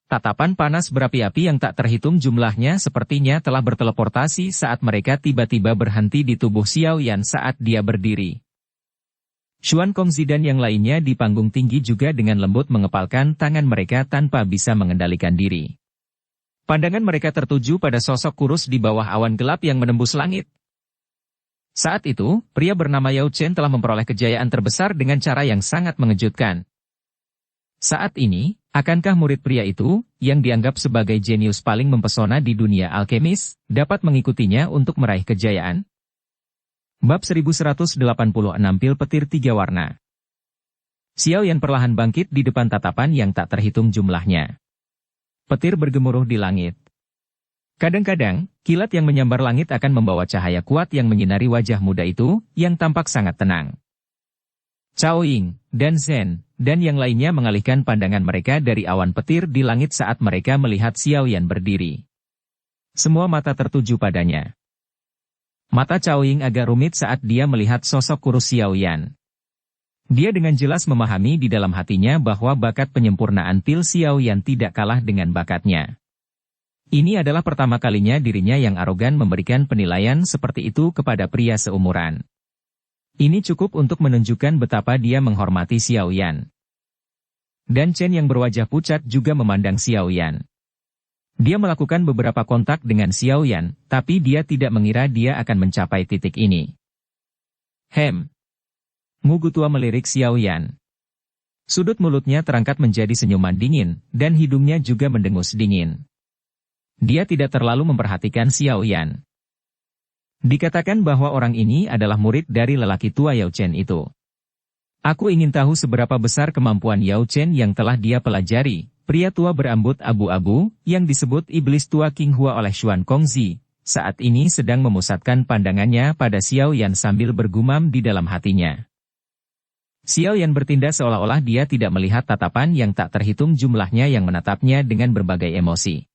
Tatapan panas berapi-api yang tak terhitung jumlahnya sepertinya telah berteleportasi saat mereka tiba-tiba berhenti di tubuh Xiao Yan saat dia berdiri. Xuan Kongzi dan yang lainnya di panggung tinggi juga dengan lembut mengepalkan tangan mereka tanpa bisa mengendalikan diri. Pandangan mereka tertuju pada sosok kurus di bawah awan gelap yang menembus langit. Saat itu, pria bernama Yao Chen telah memperoleh kejayaan terbesar dengan cara yang sangat mengejutkan. Saat ini, akankah murid pria itu, yang dianggap sebagai jenius paling mempesona di dunia alkemis, dapat mengikutinya untuk meraih kejayaan? Bab 1186 Pil Petir 3 Warna. Xiao Yan perlahan bangkit di depan tatapan yang tak terhitung jumlahnya. Petir bergemuruh di langit. Kadang-kadang, kilat yang menyambar langit akan membawa cahaya kuat yang menyinari wajah muda itu, yang tampak sangat tenang. Chao Ying, dan Zhen, dan yang lainnya mengalihkan pandangan mereka dari awan petir di langit saat mereka melihat Xiao Yan berdiri. Semua mata tertuju padanya. Mata Chao Ying agak rumit saat dia melihat sosok kurus Xiao Yan. Dia dengan jelas memahami di dalam hatinya bahwa bakat penyempurnaan pil Xiao Yan tidak kalah dengan bakatnya. Ini adalah pertama kalinya dirinya yang arogan memberikan penilaian seperti itu kepada pria seumuran. Ini cukup untuk menunjukkan betapa dia menghormati Xiao Yan. Dan Chen yang berwajah pucat juga memandang Xiao Yan. Dia melakukan beberapa kontak dengan Xiao Yan, tapi dia tidak mengira dia akan mencapai titik ini. Ngugu tua melirik Xiao Yan. Sudut mulutnya terangkat menjadi senyuman dingin, dan hidungnya juga mendengus dingin. Dia tidak terlalu memperhatikan Xiao Yan. Dikatakan bahwa orang ini adalah murid dari lelaki tua Yao Chen itu. Aku ingin tahu seberapa besar kemampuan Yao Chen yang telah dia pelajari. Pria tua berambut abu-abu, yang disebut iblis tua King Hua oleh Xuan Kongzi, saat ini sedang memusatkan pandangannya pada Xiao Yan sambil bergumam di dalam hatinya. Xiao Yan bertindak seolah-olah dia tidak melihat tatapan yang tak terhitung jumlahnya yang menatapnya dengan berbagai emosi.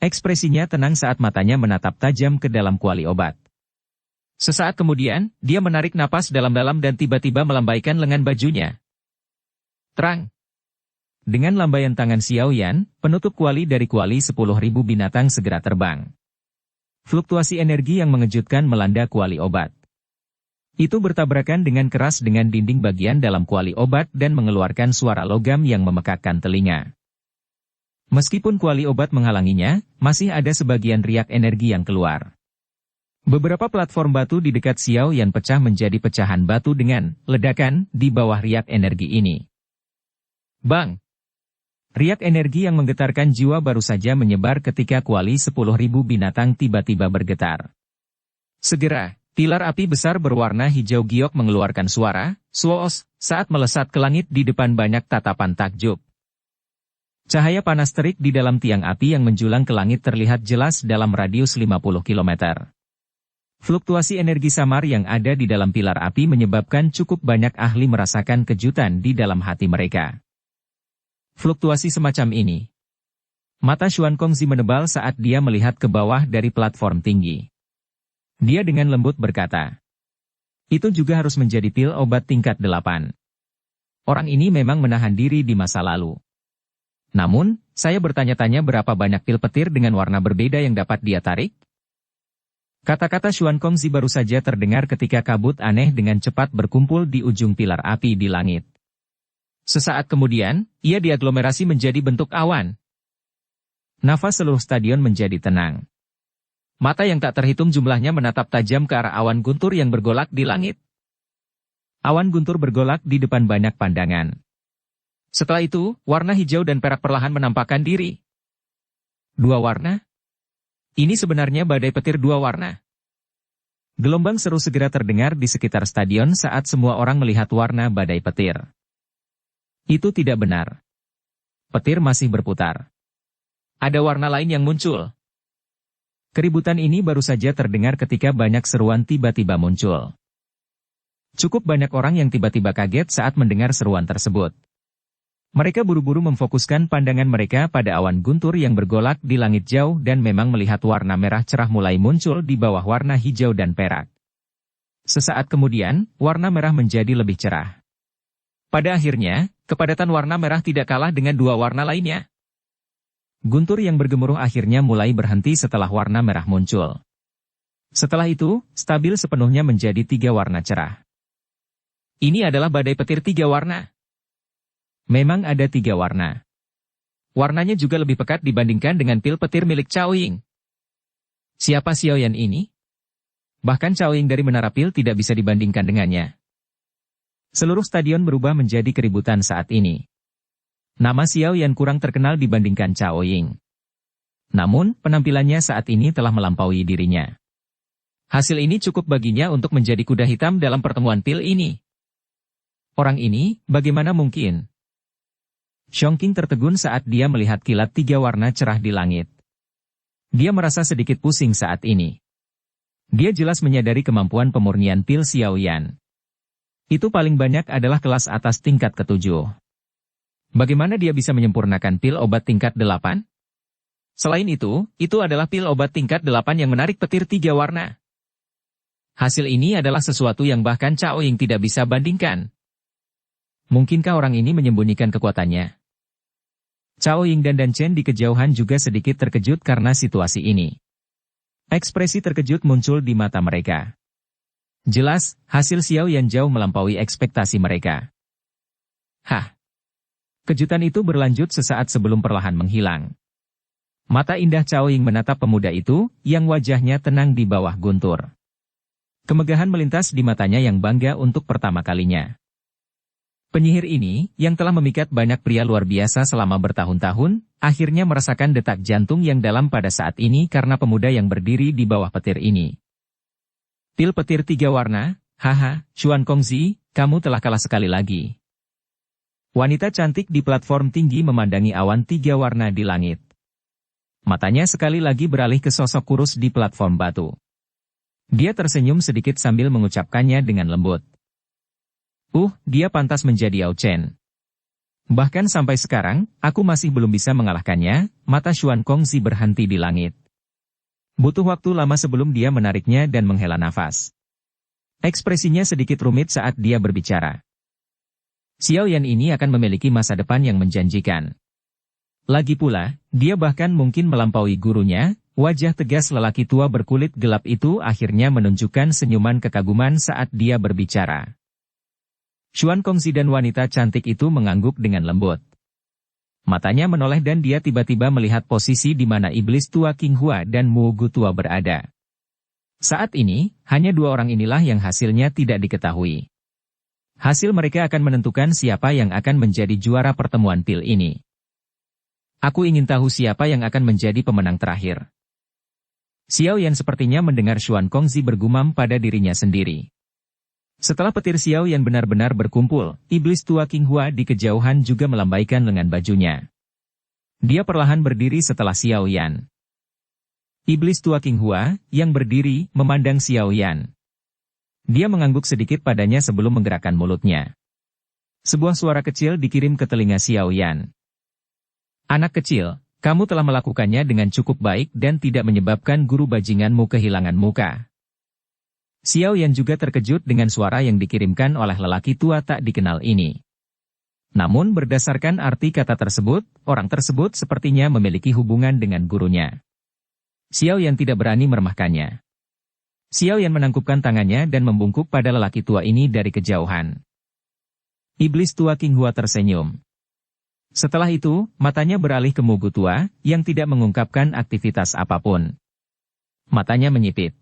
Ekspresinya tenang saat matanya menatap tajam ke dalam kuali obat. Sesaat kemudian, dia menarik napas dalam-dalam dan tiba-tiba melambaikan lengan bajunya. Terang. Dengan lambaian tangan Xiao Yan, penutup kuali dari kuali 10.000 binatang segera terbang. Fluktuasi energi yang mengejutkan melanda kuali obat. Itu bertabrakan dengan keras dengan dinding bagian dalam kuali obat dan mengeluarkan suara logam yang memekakkan telinga. Meskipun kuali obat menghalanginya, masih ada sebagian riak energi yang keluar. Beberapa platform batu di dekat Xiao Yan pecah menjadi pecahan batu dengan ledakan di bawah riak energi ini. Bang! Riak energi yang menggetarkan jiwa baru saja menyebar ketika kuali 10.000 binatang tiba-tiba bergetar. Segera, pilar api besar berwarna hijau giok mengeluarkan suara, "Swoos," saat melesat ke langit di depan banyak tatapan takjub. Cahaya panas terik di dalam tiang api yang menjulang ke langit terlihat jelas dalam radius 50 km. Fluktuasi energi samar yang ada di dalam pilar api menyebabkan cukup banyak ahli merasakan kejutan di dalam hati mereka. Fluktuasi semacam ini. Mata Xuan Kongzi menebal saat dia melihat ke bawah dari platform tinggi. Dia dengan lembut berkata, "Itu juga harus menjadi pil obat tingkat 8. Orang ini memang menahan diri di masa lalu. Namun, saya bertanya-tanya berapa banyak pil petir dengan warna berbeda yang dapat dia tarik?" Kata-kata Xuan Kongzi baru saja terdengar ketika kabut aneh dengan cepat berkumpul di ujung pilar api di langit. Sesaat kemudian, ia diaglomerasi menjadi bentuk awan. Nafas seluruh stadion menjadi tenang. Mata yang tak terhitung jumlahnya menatap tajam ke arah awan guntur yang bergolak di langit. Awan guntur bergolak di depan banyak pandangan. Setelah itu, warna hijau dan perak perlahan menampakkan diri. Dua warna? Ini sebenarnya badai petir dua warna. Gelombang seru segera terdengar di sekitar stadion saat semua orang melihat warna badai petir. Itu tidak benar. Petir masih berputar. Ada warna lain yang muncul. Keributan ini baru saja terdengar ketika banyak seruan tiba-tiba muncul. Cukup banyak orang yang tiba-tiba kaget saat mendengar seruan tersebut. Mereka buru-buru memfokuskan pandangan mereka pada awan guntur yang bergolak di langit jauh dan memang melihat warna merah cerah mulai muncul di bawah warna hijau dan perak. Sesaat kemudian, warna merah menjadi lebih cerah. Pada akhirnya, kepadatan warna merah tidak kalah dengan dua warna lainnya. Guntur yang bergemuruh akhirnya mulai berhenti setelah warna merah muncul. Setelah itu, stabil sepenuhnya menjadi 3 warna cerah. Ini adalah badai petir 3 warna. Memang ada 3 warna. Warnanya juga lebih pekat dibandingkan dengan pil petir milik Cao Ying. Siapa Xiao Yan ini? Bahkan Cao Ying dari Menara Pil tidak bisa dibandingkan dengannya. Seluruh stadion berubah menjadi keributan saat ini. Nama Xiao Yan kurang terkenal dibandingkan Cao Ying. Namun, penampilannya saat ini telah melampaui dirinya. Hasil ini cukup baginya untuk menjadi kuda hitam dalam pertemuan pil ini. Orang ini, bagaimana mungkin? Xiongqing tertegun saat dia melihat kilat 3 warna cerah di langit. Dia merasa sedikit pusing saat ini. Dia jelas menyadari kemampuan pemurnian pil Xiao Yan. Itu paling banyak adalah kelas atas tingkat ke-7. Bagaimana dia bisa menyempurnakan pil obat tingkat 8? Selain itu adalah pil obat tingkat 8 yang menarik petir 3 warna. Hasil ini adalah sesuatu yang bahkan Cao Ying tidak bisa bandingkan. Mungkinkah orang ini menyembunyikan kekuatannya? Cao Ying dan Dan Chen di kejauhan juga sedikit terkejut karena situasi ini. Ekspresi terkejut muncul di mata mereka. Jelas, hasil Xiao Yan jauh melampaui ekspektasi mereka. Hah! Kejutan itu berlanjut sesaat sebelum perlahan menghilang. Mata indah Cao Ying menatap pemuda itu, yang wajahnya tenang di bawah guntur. Kemegahan melintas di matanya yang bangga untuk pertama kalinya. Penyihir ini, yang telah memikat banyak pria luar biasa selama bertahun-tahun, akhirnya merasakan detak jantung yang dalam pada saat ini karena pemuda yang berdiri di bawah petir ini. Pil petir 3 warna, haha, Xuan Kongzi, kamu telah kalah sekali lagi. Wanita cantik di platform tinggi memandangi awan 3 warna di langit. Matanya sekali lagi beralih ke sosok kurus di platform batu. Dia tersenyum sedikit sambil mengucapkannya dengan lembut. Dia pantas menjadi Yao Chen. Bahkan sampai sekarang, aku masih belum bisa mengalahkannya. Mata Xuan Kongzi berhenti di langit. Butuh waktu lama sebelum dia menariknya dan menghela nafas. Ekspresinya sedikit rumit saat dia berbicara. Xiao Yan ini akan memiliki masa depan yang menjanjikan. Lagi pula, dia bahkan mungkin melampaui gurunya. Wajah tegas lelaki tua berkulit gelap itu akhirnya menunjukkan senyuman kekaguman saat dia berbicara. Xuan Kongzi dan wanita cantik itu mengangguk dengan lembut. Matanya menoleh dan dia tiba-tiba melihat posisi di mana iblis tua King Hua dan Mu Gu tua berada. Saat ini, hanya 2 orang inilah yang hasilnya tidak diketahui. Hasil mereka akan menentukan siapa yang akan menjadi juara pertemuan pil ini. Aku ingin tahu siapa yang akan menjadi pemenang terakhir. Xiao Yan sepertinya mendengar Xuan Kongzi bergumam pada dirinya sendiri. Setelah petir Xiao Yan benar-benar berkumpul, iblis tua King Hua di kejauhan juga melambaikan lengan bajunya. Dia perlahan berdiri setelah Xiao Yan. Iblis tua King Hua, yang berdiri, memandang Xiao Yan. Dia mengangguk sedikit padanya sebelum menggerakkan mulutnya. Sebuah suara kecil dikirim ke telinga Xiao Yan. Anak kecil, kamu telah melakukannya dengan cukup baik dan tidak menyebabkan guru bajinganmu kehilangan muka. Xiao Yan juga terkejut dengan suara yang dikirimkan oleh lelaki tua tak dikenal ini. Namun berdasarkan arti kata tersebut, orang tersebut sepertinya memiliki hubungan dengan gurunya. Xiao Yan tidak berani meremehkannya. Xiao Yan menangkupkan tangannya dan membungkuk pada lelaki tua ini dari kejauhan. Iblis tua King Hua tersenyum. Setelah itu, matanya beralih ke Mu Gu tua, yang tidak mengungkapkan aktivitas apapun. Matanya menyipit.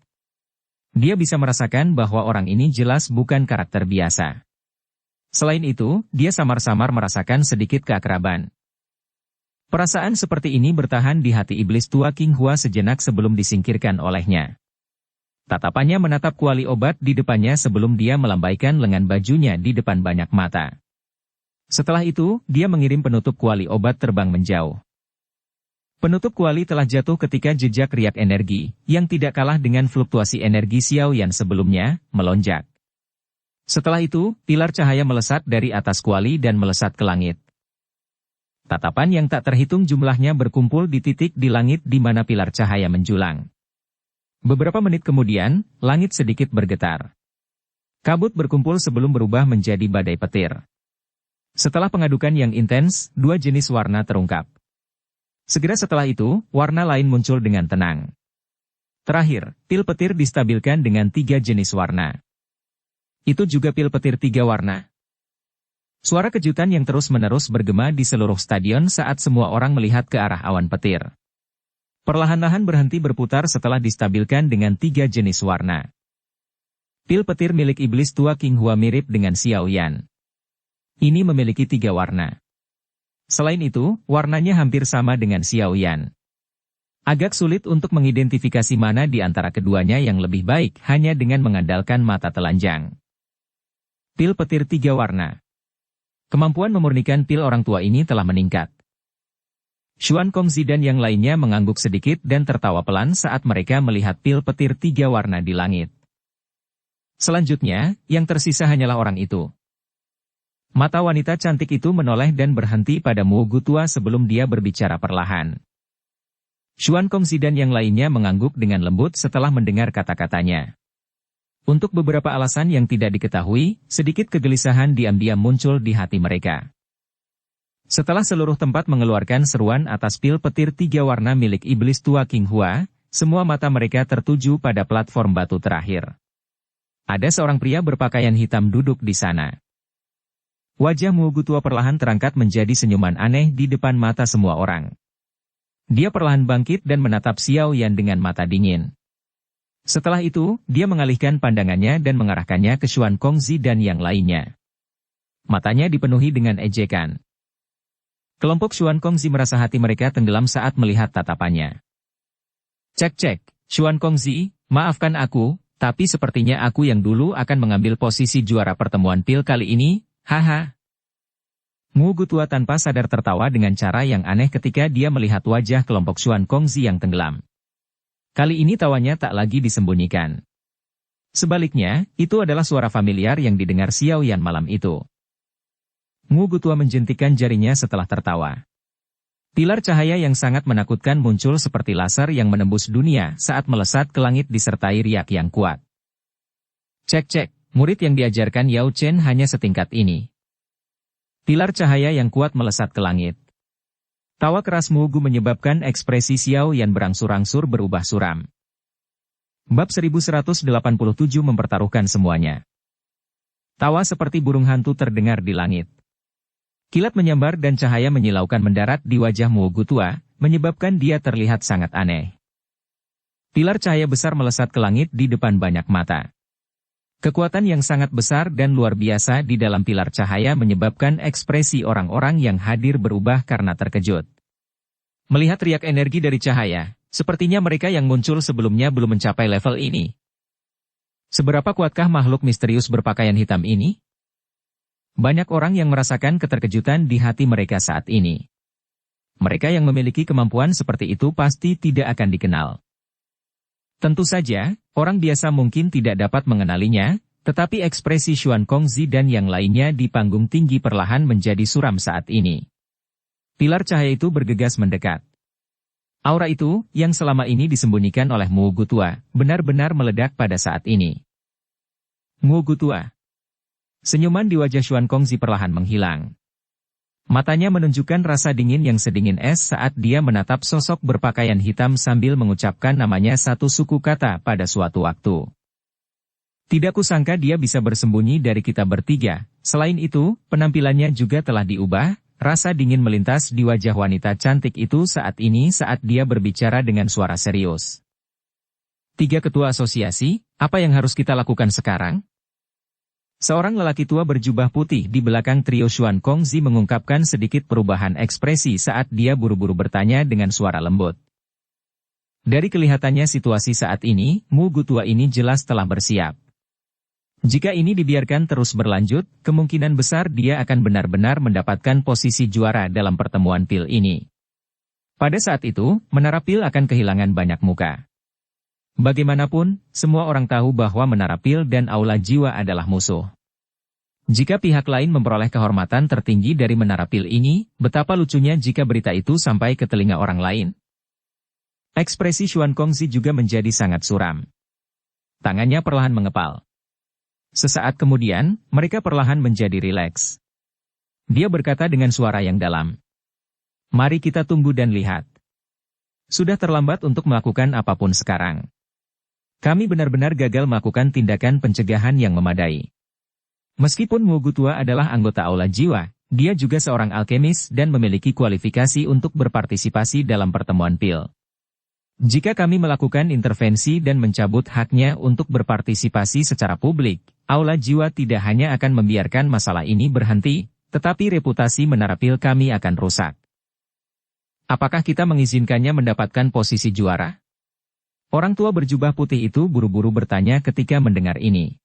Dia bisa merasakan bahwa orang ini jelas bukan karakter biasa. Selain itu, dia samar-samar merasakan sedikit keakraban. Perasaan seperti ini bertahan di hati iblis tua King Hua sejenak sebelum disingkirkan olehnya. Tatapannya menatap kuali obat di depannya sebelum dia melambaikan lengan bajunya di depan banyak mata. Setelah itu, dia mengirim penutup kuali obat terbang menjauh. Penutup kuali telah jatuh ketika jejak riak energi, yang tidak kalah dengan fluktuasi energi Xiao Yan sebelumnya, melonjak. Setelah itu, pilar cahaya melesat dari atas kuali dan melesat ke langit. Tatapan yang tak terhitung jumlahnya berkumpul di titik di langit di mana pilar cahaya menjulang. Beberapa menit kemudian, langit sedikit bergetar. Kabut berkumpul sebelum berubah menjadi badai petir. Setelah pengadukan yang intens, dua jenis warna terungkap. Segera setelah itu, warna lain muncul dengan tenang. Terakhir, pil petir distabilkan dengan 3 jenis warna. Itu juga pil petir 3 warna. Suara kejutan yang terus-menerus bergema di seluruh stadion saat semua orang melihat ke arah awan petir. Perlahan-lahan berhenti berputar setelah distabilkan dengan 3 jenis warna. Pil petir milik iblis tua King Hua mirip dengan Xiao Yan. Ini memiliki 3 warna. Selain itu, warnanya hampir sama dengan Xiao Yan. Agak sulit untuk mengidentifikasi mana di antara keduanya yang lebih baik hanya dengan mengandalkan mata telanjang. Pil petir 3 warna. Kemampuan memurnikan pil orang tua ini telah meningkat. Xuan Kongzi dan yang lainnya mengangguk sedikit dan tertawa pelan saat mereka melihat pil petir 3 warna di langit. Selanjutnya, yang tersisa hanyalah orang itu. Mata wanita cantik itu menoleh dan berhenti pada Mu Gutua sebelum dia berbicara perlahan. Xuan Kongzi dan yang lainnya mengangguk dengan lembut setelah mendengar kata-katanya. Untuk beberapa alasan yang tidak diketahui, sedikit kegelisahan diam-diam muncul di hati mereka. Setelah seluruh tempat mengeluarkan seruan atas pil petir 3 warna milik iblis tua King Hua, semua mata mereka tertuju pada platform batu terakhir. Ada seorang pria berpakaian hitam duduk di sana. Wajah Mu Gutua perlahan terangkat menjadi senyuman aneh di depan mata semua orang. Dia perlahan bangkit dan menatap Xiao Yan dengan mata dingin. Setelah itu, dia mengalihkan pandangannya dan mengarahkannya ke Xuan Kongzi dan yang lainnya. Matanya dipenuhi dengan ejekan. Kelompok Xuan Kongzi merasa hati mereka tenggelam saat melihat tatapannya. Cek, Xuan Kongzi, maafkan aku, tapi sepertinya aku yang dulu akan mengambil posisi juara pertemuan pil kali ini, haha. Mu Gutua tanpa sadar tertawa dengan cara yang aneh ketika dia melihat wajah kelompok Xuan Kongzi yang tenggelam. Kali ini tawanya tak lagi disembunyikan. Sebaliknya, itu adalah suara familiar yang didengar Xiao Yan malam itu. Mu Gutua menjentikan jarinya setelah tertawa. Pilar cahaya yang sangat menakutkan muncul seperti laser yang menembus dunia saat melesat ke langit disertai riak yang kuat. Cek, murid yang diajarkan Yao Chen hanya setingkat ini. Pilar cahaya yang kuat melesat ke langit. Tawa keras Mu Gu menyebabkan ekspresi Xiao Yan berangsur-angsur berubah suram. Bab 1187 mempertaruhkan semuanya. Tawa seperti burung hantu terdengar di langit. Kilat menyambar dan cahaya menyilaukan mendarat di wajah Mu Gutua, menyebabkan dia terlihat sangat aneh. Pilar cahaya besar melesat ke langit di depan banyak mata. Kekuatan yang sangat besar dan luar biasa di dalam pilar cahaya menyebabkan ekspresi orang-orang yang hadir berubah karena terkejut. Melihat riak energi dari cahaya, sepertinya mereka yang muncul sebelumnya belum mencapai level ini. Seberapa kuatkah makhluk misterius berpakaian hitam ini? Banyak orang yang merasakan keterkejutan di hati mereka saat ini. Mereka yang memiliki kemampuan seperti itu pasti tidak akan dikenal. Tentu saja, orang biasa mungkin tidak dapat mengenalinya, tetapi ekspresi Xuan Kongzi dan yang lainnya di panggung tinggi perlahan menjadi suram saat ini. Pilar cahaya itu bergegas mendekat. Aura itu, yang selama ini disembunyikan oleh Mu Gutua, benar-benar meledak pada saat ini. Mu Gutua. Senyuman di wajah Xuan Kongzi perlahan menghilang. Matanya menunjukkan rasa dingin yang sedingin es saat dia menatap sosok berpakaian hitam sambil mengucapkan namanya satu suku kata pada suatu waktu. Tidak kusangka dia bisa bersembunyi dari kita bertiga. Selain itu, penampilannya juga telah diubah. Rasa dingin melintas di wajah wanita cantik itu saat ini saat dia berbicara dengan suara serius. 3 ketua asosiasi, apa yang harus kita lakukan sekarang? Seorang lelaki tua berjubah putih di belakang trio Xuan Kongzi mengungkapkan sedikit perubahan ekspresi saat dia buru-buru bertanya dengan suara lembut. Dari kelihatannya situasi saat ini, Mu Gutua ini jelas telah bersiap. Jika ini dibiarkan terus berlanjut, kemungkinan besar dia akan benar-benar mendapatkan posisi juara dalam pertemuan pil ini. Pada saat itu, Menara Pil akan kehilangan banyak muka. Bagaimanapun, semua orang tahu bahwa Menara Pil dan Aula Jiwa adalah musuh. Jika pihak lain memperoleh kehormatan tertinggi dari menara pil ini, betapa lucunya jika berita itu sampai ke telinga orang lain. Ekspresi Xuan Kongzi juga menjadi sangat suram. Tangannya perlahan mengepal. Sesaat kemudian, mereka perlahan menjadi rileks. Dia berkata dengan suara yang dalam. Mari kita tunggu dan lihat. Sudah terlambat untuk melakukan apapun sekarang. Kami benar-benar gagal melakukan tindakan pencegahan yang memadai. Meskipun Mu Gutua adalah anggota Aula Jiwa, dia juga seorang alkemis dan memiliki kualifikasi untuk berpartisipasi dalam pertemuan pil. Jika kami melakukan intervensi dan mencabut haknya untuk berpartisipasi secara publik, Aula Jiwa tidak hanya akan membiarkan masalah ini berhenti, tetapi reputasi menara pil kami akan rusak. Apakah kita mengizinkannya mendapatkan posisi juara? Orang tua berjubah putih itu buru-buru bertanya ketika mendengar ini.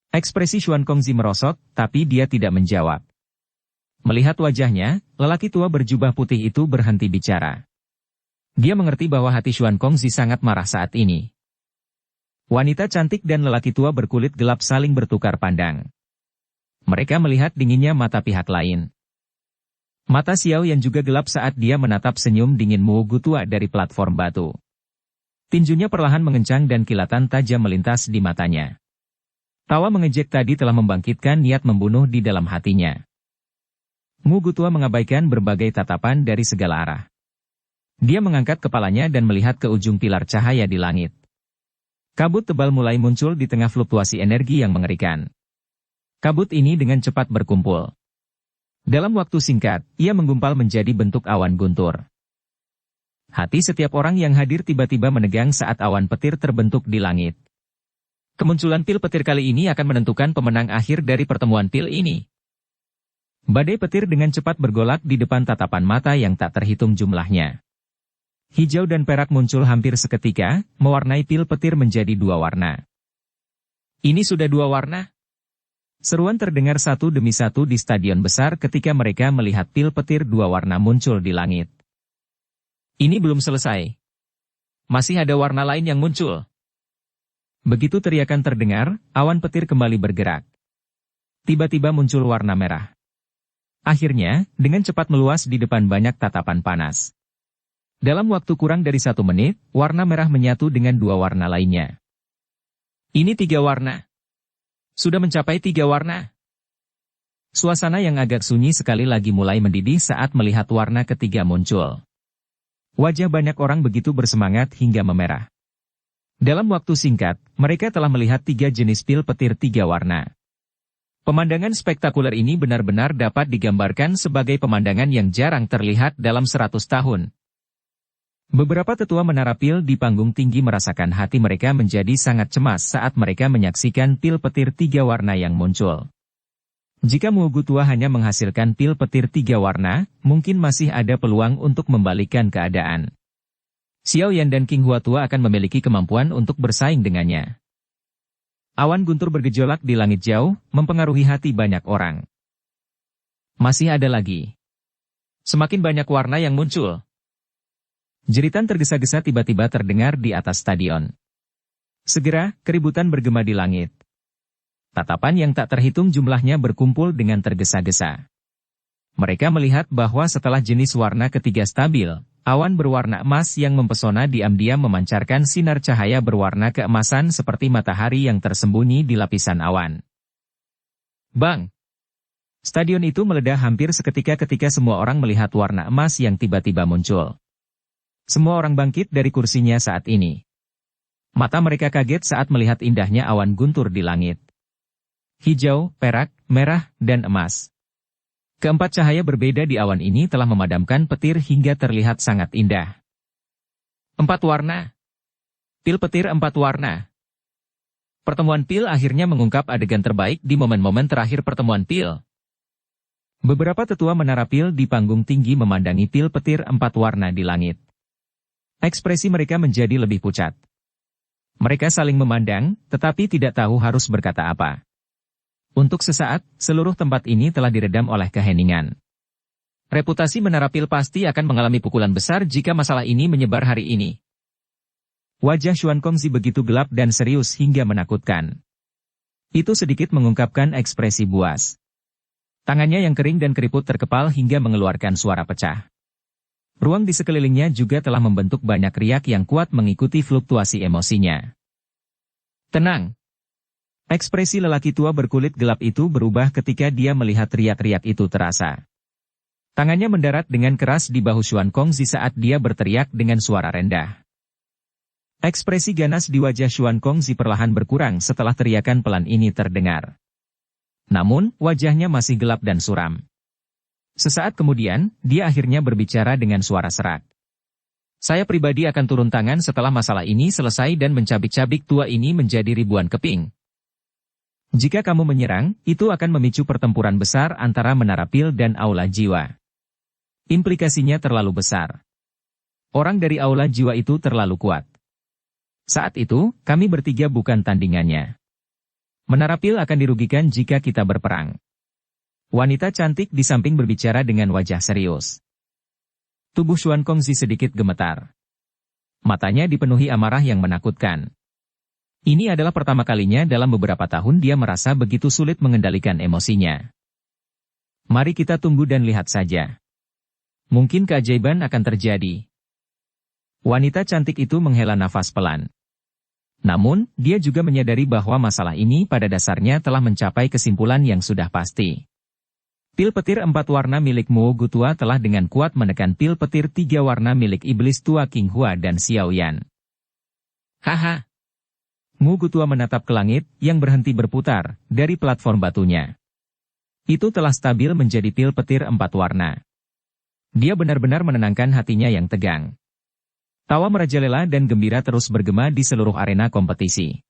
Ekspresi Xuan Kongzi merosot, tapi dia tidak menjawab. Melihat wajahnya, lelaki tua berjubah putih itu berhenti bicara. Dia mengerti bahwa hati Xuan Kongzi sangat marah saat ini. Wanita cantik dan lelaki tua berkulit gelap saling bertukar pandang. Mereka melihat dinginnya mata pihak lain. Mata Xiao yang juga gelap saat dia menatap senyum dingin Mu Gutua dari platform batu. Tinjunya perlahan mengencang dan kilatan tajam melintas di matanya. Tawa mengejek tadi telah membangkitkan niat membunuh di dalam hatinya. Mu Gutua mengabaikan berbagai tatapan dari segala arah. Dia mengangkat kepalanya dan melihat ke ujung pilar cahaya di langit. Kabut tebal mulai muncul di tengah fluktuasi energi yang mengerikan. Kabut ini dengan cepat berkumpul. Dalam waktu singkat, ia menggumpal menjadi bentuk awan guntur. Hati setiap orang yang hadir tiba-tiba menegang saat awan petir terbentuk di langit. Kemunculan pil petir kali ini akan menentukan pemenang akhir dari pertemuan pil ini. Badai petir dengan cepat bergolak di depan tatapan mata yang tak terhitung jumlahnya. Hijau dan perak muncul hampir seketika, mewarnai pil petir menjadi dua warna. Ini sudah dua warna? Seruan terdengar satu demi satu di stadion besar ketika mereka melihat pil petir dua warna muncul di langit. Ini belum selesai. Masih ada warna lain yang muncul. Begitu teriakan terdengar, awan petir kembali bergerak. Tiba-tiba muncul warna merah. Akhirnya, dengan cepat meluas di depan banyak tatapan panas. Dalam waktu kurang dari 1 menit, warna merah menyatu dengan dua warna lainnya. Ini 3 warna. Sudah mencapai 3 warna. Suasana yang agak sunyi sekali lagi mulai mendidih saat melihat warna ketiga muncul. Wajah banyak orang begitu bersemangat hingga memerah. Dalam waktu singkat, mereka telah melihat 3 jenis pil petir 3 warna. Pemandangan spektakuler ini benar-benar dapat digambarkan sebagai pemandangan yang jarang terlihat dalam 100 tahun. Beberapa tetua menara pil di panggung tinggi merasakan hati mereka menjadi sangat cemas saat mereka menyaksikan pil petir 3 warna yang muncul. Jika Mu Gutua hanya menghasilkan pil petir 3 warna, mungkin masih ada peluang untuk membalikkan keadaan. Xiao Yan dan King Huatua akan memiliki kemampuan untuk bersaing dengannya. Awan guntur bergejolak di langit jauh, mempengaruhi hati banyak orang. Masih ada lagi. Semakin banyak warna yang muncul. Jeritan tergesa-gesa tiba-tiba terdengar di atas stadion. Segera, keributan bergema di langit. Tatapan yang tak terhitung jumlahnya berkumpul dengan tergesa-gesa. Mereka melihat bahwa setelah jenis warna ketiga stabil, awan berwarna emas yang mempesona diam-diam memancarkan sinar cahaya berwarna keemasan seperti matahari yang tersembunyi di lapisan awan. Bang! Stadion itu meledak hampir seketika ketika semua orang melihat warna emas yang tiba-tiba muncul. Semua orang bangkit dari kursinya saat ini. Mata mereka kaget saat melihat indahnya awan guntur di langit. Hijau, perak, merah, dan emas. Keempat cahaya berbeda di awan ini telah memadamkan petir hingga terlihat sangat indah. 4 warna. Pil petir 4 warna. Pertemuan pil akhirnya mengungkap adegan terbaik di momen-momen terakhir pertemuan pil. Beberapa tetua menara pil di panggung tinggi memandangi pil petir 4 warna di langit. Ekspresi mereka menjadi lebih pucat. Mereka saling memandang, tetapi tidak tahu harus berkata apa. Untuk sesaat, seluruh tempat ini telah diredam oleh keheningan. Reputasi menara pil pasti akan mengalami pukulan besar jika masalah ini menyebar hari ini. Wajah Xuan Kongzi begitu gelap dan serius hingga menakutkan. Itu sedikit mengungkapkan ekspresi buas. Tangannya yang kering dan keriput terkepal hingga mengeluarkan suara pecah. Ruang di sekelilingnya juga telah membentuk banyak riak yang kuat mengikuti fluktuasi emosinya. Tenang. Ekspresi lelaki tua berkulit gelap itu berubah ketika dia melihat riak-riak itu terasa. Tangannya mendarat dengan keras di bahu Xuan Kongzi saat dia berteriak dengan suara rendah. Ekspresi ganas di wajah Xuan Kongzi perlahan berkurang setelah teriakan pelan ini terdengar. Namun, wajahnya masih gelap dan suram. Sesaat kemudian, dia akhirnya berbicara dengan suara serak. Saya pribadi akan turun tangan setelah masalah ini selesai dan mencabik-cabik tua ini menjadi ribuan keping. Jika kamu menyerang, itu akan memicu pertempuran besar antara Menara Pil dan Aula Jiwa. Implikasinya terlalu besar. Orang dari Aula Jiwa itu terlalu kuat. Saat itu, kami bertiga bukan tandingannya. Menara Pil akan dirugikan jika kita berperang. Wanita cantik di samping berbicara dengan wajah serius. Tubuh Xuan Kongzi sedikit gemetar. Matanya dipenuhi amarah yang menakutkan. Ini adalah pertama kalinya dalam beberapa tahun dia merasa begitu sulit mengendalikan emosinya. Mari kita tunggu dan lihat saja. Mungkin keajaiban akan terjadi. Wanita cantik itu menghela nafas pelan. Namun, dia juga menyadari bahwa masalah ini pada dasarnya telah mencapai kesimpulan yang sudah pasti. Pil petir 4 warna milik Mo Gutua telah dengan kuat menekan pil petir 3 warna milik iblis tua King Hua dan Xiao Yan. Haha. Mo Gutua menatap ke langit yang berhenti berputar dari platform batunya. Itu telah stabil menjadi pil petir 4 warna. Dia benar-benar menenangkan hatinya yang tegang. Tawa merajalela dan gembira terus bergema di seluruh arena kompetisi.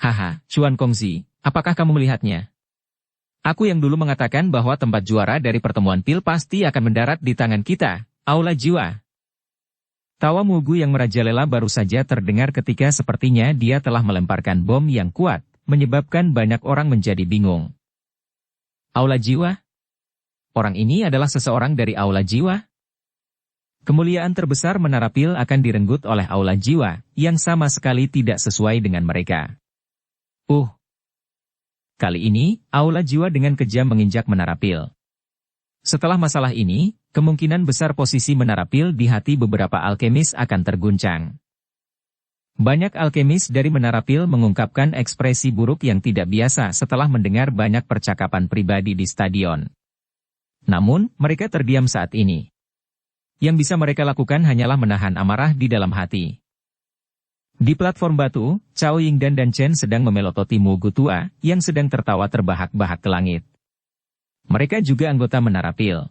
Haha, Xuan Kongzi, apakah kamu melihatnya? Aku yang dulu mengatakan bahwa tempat juara dari pertemuan pil pasti akan mendarat di tangan kita, Aula Jiwa. Tawa Mugu yang merajalela baru saja terdengar ketika sepertinya dia telah melemparkan bom yang kuat, menyebabkan banyak orang menjadi bingung. Aula Jiwa? Orang ini adalah seseorang dari Aula Jiwa? Kemuliaan terbesar Menara Pil akan direnggut oleh Aula Jiwa, yang sama sekali tidak sesuai dengan mereka. Kali ini, Aula Jiwa dengan kejam menginjak Menara Pil. Setelah masalah ini, kemungkinan besar posisi Menara Pil di hati beberapa alkemis akan terguncang. Banyak alkemis dari Menara Pil mengungkapkan ekspresi buruk yang tidak biasa setelah mendengar banyak percakapan pribadi di stadion. Namun, mereka terdiam saat ini. Yang bisa mereka lakukan hanyalah menahan amarah di dalam hati. Di platform batu, Cao Yingdan dan Chen sedang memelototi Mo Gutua, yang sedang tertawa terbahak-bahak ke langit. Mereka juga anggota Menara Pil.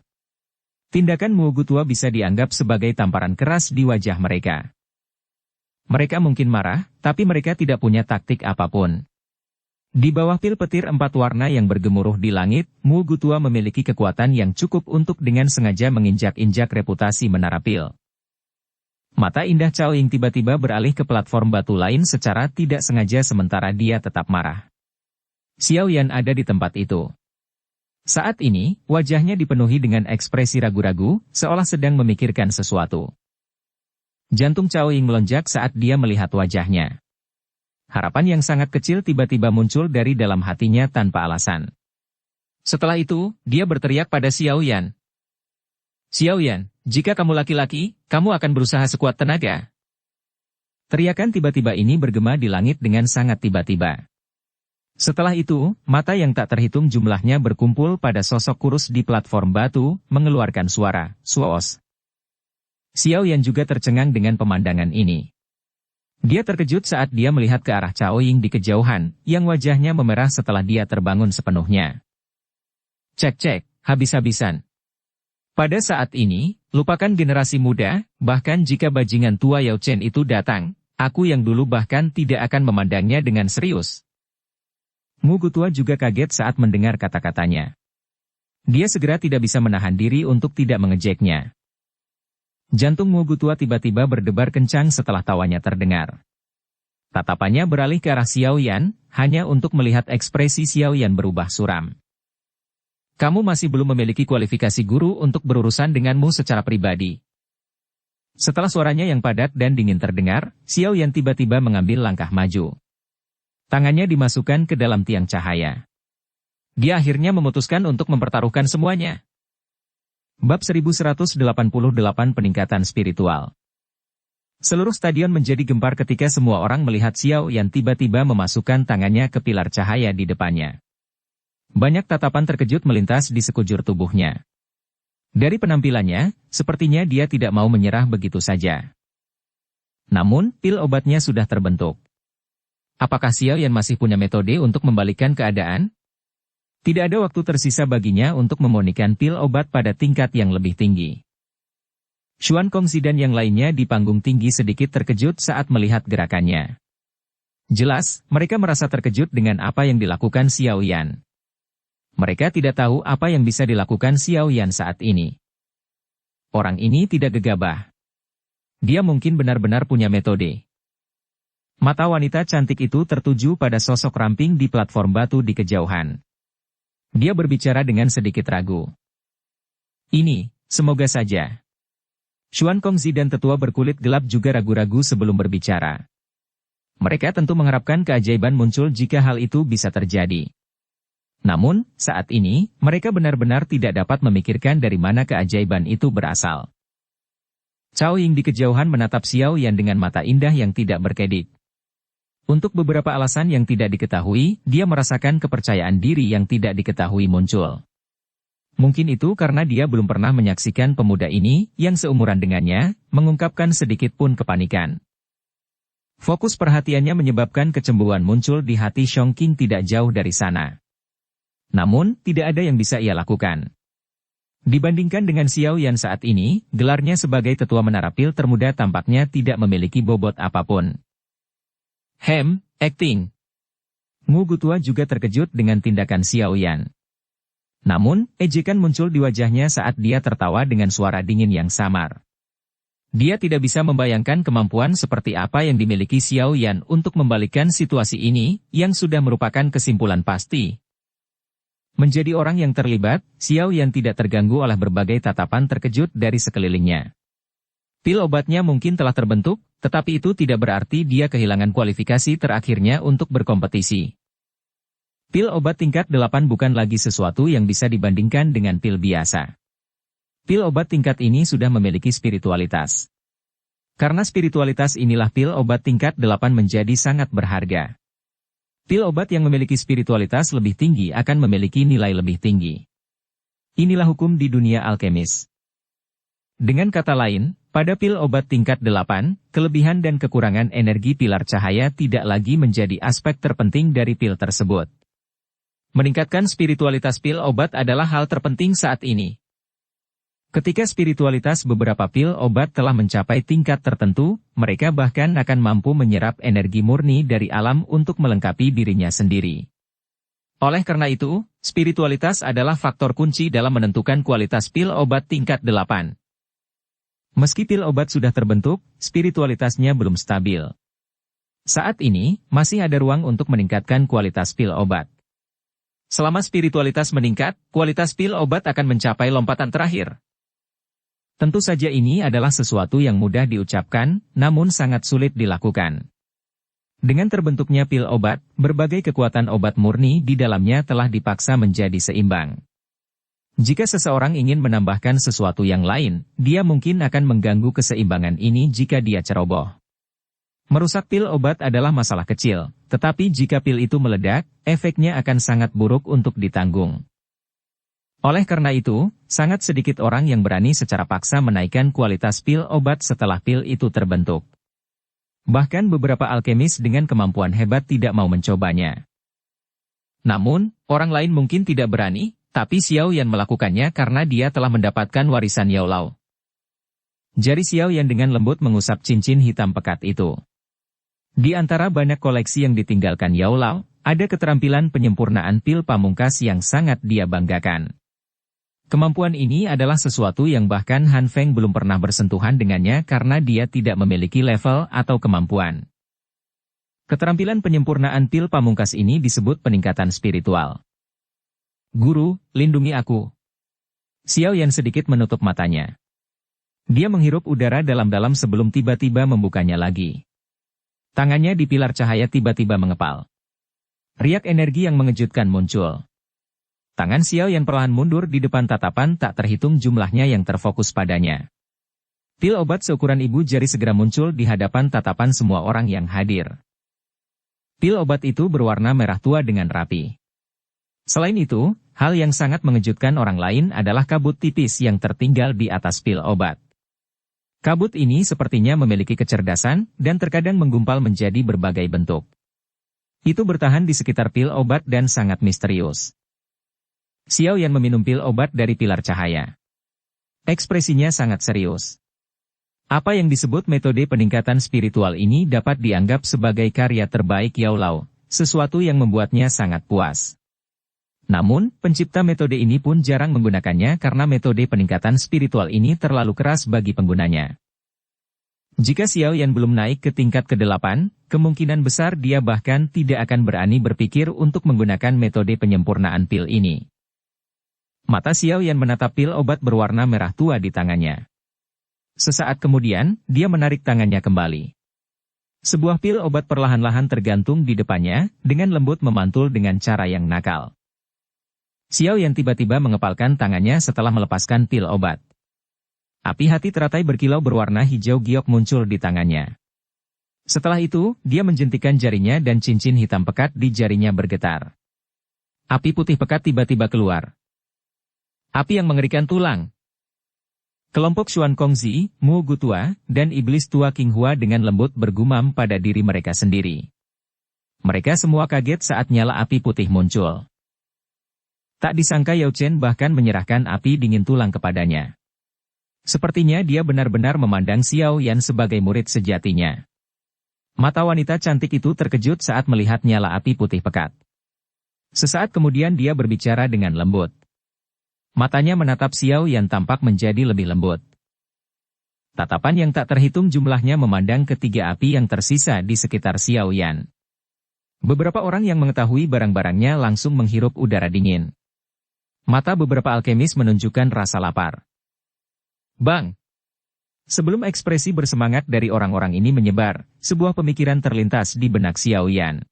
Tindakan Mo Gutua bisa dianggap sebagai tamparan keras di wajah mereka. Mereka mungkin marah, tapi mereka tidak punya taktik apapun. Di bawah pil petir 4 warna yang bergemuruh di langit, Mo Gutua memiliki kekuatan yang cukup untuk dengan sengaja menginjak-injak reputasi Menara Pil. Mata indah Cao Ying tiba-tiba beralih ke platform batu lain secara tidak sengaja sementara dia tetap marah. Xiao Yan ada di tempat itu. Saat ini, wajahnya dipenuhi dengan ekspresi ragu-ragu, seolah sedang memikirkan sesuatu. Jantung Cao Ying melonjak saat dia melihat wajahnya. Harapan yang sangat kecil tiba-tiba muncul dari dalam hatinya tanpa alasan. Setelah itu, dia berteriak pada Xiao Yan. Xiao Yan, jika kamu laki-laki, kamu akan berusaha sekuat tenaga. Teriakan tiba-tiba ini bergema di langit dengan sangat tiba-tiba. Setelah itu, mata yang tak terhitung jumlahnya berkumpul pada sosok kurus di platform batu, mengeluarkan suara, suos. Xiao Yan juga tercengang dengan pemandangan ini. Dia terkejut saat dia melihat ke arah Cao Ying di kejauhan, yang wajahnya memerah setelah dia terbangun sepenuhnya. Cek-cek, habis-habisan. Pada saat ini, lupakan generasi muda, bahkan jika bajingan tua Yao Chen itu datang, aku yang dulu bahkan tidak akan memandangnya dengan serius. Mo Gutua juga kaget saat mendengar kata-katanya. Dia segera tidak bisa menahan diri untuk tidak mengejeknya. Jantung Mo Gutua tiba-tiba berdebar kencang setelah tawanya terdengar. Tatapannya beralih ke arah Xiao Yan, hanya untuk melihat ekspresi Xiao Yan berubah suram. Kamu masih belum memiliki kualifikasi guru untuk berurusan denganmu secara pribadi. Setelah suaranya yang padat dan dingin terdengar, Xiao Yan tiba-tiba mengambil langkah maju. Tangannya dimasukkan ke dalam tiang cahaya. Dia akhirnya memutuskan untuk mempertaruhkan semuanya. Bab 1188 Peningkatan Spiritual. Seluruh stadion menjadi gempar ketika semua orang melihat Xiao Yan tiba-tiba memasukkan tangannya ke pilar cahaya di depannya. Banyak tatapan terkejut melintas di sekujur tubuhnya. Dari penampilannya, sepertinya dia tidak mau menyerah begitu saja. Namun, pil obatnya sudah terbentuk. Apakah Xiao Yan masih punya metode untuk membalikkan keadaan? Tidak ada waktu tersisa baginya untuk memurnikan pil obat pada tingkat yang lebih tinggi. Xuan Kongzi dan yang lainnya di panggung tinggi sedikit terkejut saat melihat gerakannya. Jelas, mereka merasa terkejut dengan apa yang dilakukan Xiao Yan. Mereka tidak tahu apa yang bisa dilakukan Xiao Yan saat ini. Orang ini tidak gegabah. Dia mungkin benar-benar punya metode. Mata wanita cantik itu tertuju pada sosok ramping di platform batu di kejauhan. Dia berbicara dengan sedikit ragu. Ini, semoga saja. Xuan Kongzi dan tetua berkulit gelap juga ragu-ragu sebelum berbicara. Mereka tentu mengharapkan keajaiban muncul jika hal itu bisa terjadi. Namun, saat ini, mereka benar-benar tidak dapat memikirkan dari mana keajaiban itu berasal. Cao Ying di kejauhan menatap Xiao Yan dengan mata indah yang tidak berkedip. Untuk beberapa alasan yang tidak diketahui, dia merasakan kepercayaan diri yang tidak diketahui muncul. Mungkin itu karena dia belum pernah menyaksikan pemuda ini, yang seumuran dengannya, mengungkapkan sedikit pun kepanikan. Fokus perhatiannya menyebabkan kecemburuan muncul di hati Xiong Qing tidak jauh dari sana. Namun, tidak ada yang bisa ia lakukan. Dibandingkan dengan Xiao Yan saat ini, gelarnya sebagai tetua menara pil termuda tampaknya tidak memiliki bobot apapun. Acting. Ngu Gutua juga terkejut dengan tindakan Xiao Yan. Namun, ejekan muncul di wajahnya saat dia tertawa dengan suara dingin yang samar. Dia tidak bisa membayangkan kemampuan seperti apa yang dimiliki Xiao Yan untuk membalikkan situasi ini, yang sudah merupakan kesimpulan pasti. Menjadi orang yang terlibat, Xiao Yan tidak terganggu oleh berbagai tatapan terkejut dari sekelilingnya. Pil obatnya mungkin telah terbentuk, tetapi itu tidak berarti dia kehilangan kualifikasi terakhirnya untuk berkompetisi. Pil obat tingkat 8 bukan lagi sesuatu yang bisa dibandingkan dengan pil biasa. Pil obat tingkat ini sudah memiliki spiritualitas. Karena spiritualitas inilah pil obat tingkat 8 menjadi sangat berharga. Pil obat yang memiliki spiritualitas lebih tinggi akan memiliki nilai lebih tinggi. Inilah hukum di dunia alkemis. Dengan kata lain, pada pil obat tingkat 8, kelebihan dan kekurangan energi pilar cahaya tidak lagi menjadi aspek terpenting dari pil tersebut. Meningkatkan spiritualitas pil obat adalah hal terpenting saat ini. Ketika spiritualitas beberapa pil obat telah mencapai tingkat tertentu, mereka bahkan akan mampu menyerap energi murni dari alam untuk melengkapi dirinya sendiri. Oleh karena itu, spiritualitas adalah faktor kunci dalam menentukan kualitas pil obat tingkat 8. Meski pil obat sudah terbentuk, spiritualitasnya belum stabil. Saat ini, masih ada ruang untuk meningkatkan kualitas pil obat. Selama spiritualitas meningkat, kualitas pil obat akan mencapai lompatan terakhir. Tentu saja ini adalah sesuatu yang mudah diucapkan, namun sangat sulit dilakukan. Dengan terbentuknya pil obat, berbagai kekuatan obat murni di dalamnya telah dipaksa menjadi seimbang. Jika seseorang ingin menambahkan sesuatu yang lain, dia mungkin akan mengganggu keseimbangan ini jika dia ceroboh. Merusak pil obat adalah masalah kecil, tetapi jika pil itu meledak, efeknya akan sangat buruk untuk ditanggung. Oleh karena itu, sangat sedikit orang yang berani secara paksa menaikkan kualitas pil obat setelah pil itu terbentuk. Bahkan beberapa alkemis dengan kemampuan hebat tidak mau mencobanya. Namun, orang lain mungkin tidak berani, tapi Xiao Yan melakukannya karena dia telah mendapatkan warisan Yao Lao. Jari Xiao Yan dengan lembut mengusap cincin hitam pekat itu. Di antara banyak koleksi yang ditinggalkan Yao Lao, ada keterampilan penyempurnaan pil pamungkas yang sangat dia banggakan. Kemampuan ini adalah sesuatu yang bahkan Han Feng belum pernah bersentuhan dengannya karena dia tidak memiliki level atau kemampuan. Keterampilan penyempurnaan pil pamungkas ini disebut peningkatan spiritual. Guru, lindungi aku. Xiao Yan sedikit menutup matanya. Dia menghirup udara dalam-dalam sebelum tiba-tiba membukanya lagi. Tangannya di pilar cahaya tiba-tiba mengepal. Riak energi yang mengejutkan muncul. Tangan Xiao Yan perlahan mundur di depan tatapan tak terhitung jumlahnya yang terfokus padanya. Pil obat seukuran ibu jari segera muncul di hadapan tatapan semua orang yang hadir. Pil obat itu berwarna merah tua dengan rapi. Selain itu, hal yang sangat mengejutkan orang lain adalah kabut tipis yang tertinggal di atas pil obat. Kabut ini sepertinya memiliki kecerdasan dan terkadang menggumpal menjadi berbagai bentuk. Itu bertahan di sekitar pil obat dan sangat misterius. Xiao Yan meminum pil obat dari pilar cahaya. Ekspresinya sangat serius. Apa yang disebut metode peningkatan spiritual ini dapat dianggap sebagai karya terbaik Yao Lao, sesuatu yang membuatnya sangat puas. Namun, pencipta metode ini pun jarang menggunakannya karena metode peningkatan spiritual ini terlalu keras bagi penggunanya. Jika Xiao Yan belum naik ke tingkat ke-8, kemungkinan besar dia bahkan tidak akan berani berpikir untuk menggunakan metode penyempurnaan pil ini. Mata Xiao Yan menatap pil obat berwarna merah tua di tangannya. Sesaat kemudian, dia menarik tangannya kembali. Sebuah pil obat perlahan-lahan tergantung di depannya, dengan lembut memantul dengan cara yang nakal. Xiao Yan tiba-tiba mengepalkan tangannya setelah melepaskan pil obat. Api hati teratai berkilau berwarna hijau giok muncul di tangannya. Setelah itu, dia menjentikan jarinya dan cincin hitam pekat di jarinya bergetar. Api putih pekat tiba-tiba keluar. Api yang mengerikan tulang. Kelompok Xuan Kongzi, Mu Gutua, dan Iblis Tua King Hua dengan lembut bergumam pada diri mereka sendiri. Mereka semua kaget saat nyala api putih muncul. Tak disangka Yao Chen bahkan menyerahkan api dingin tulang kepadanya. Sepertinya dia benar-benar memandang Xiao Yan sebagai murid sejatinya. Mata wanita cantik itu terkejut saat melihat nyala api putih pekat. Sesaat kemudian dia berbicara dengan lembut. Matanya menatap Xiao Yan tampak menjadi lebih lembut. Tatapan yang tak terhitung jumlahnya memandang ketiga api yang tersisa di sekitar Xiao Yan. Beberapa orang yang mengetahui barang-barangnya langsung menghirup udara dingin. Mata beberapa alkemis menunjukkan rasa lapar. Bang! Sebelum ekspresi bersemangat dari orang-orang ini menyebar, sebuah pemikiran terlintas di benak Xiao Yan.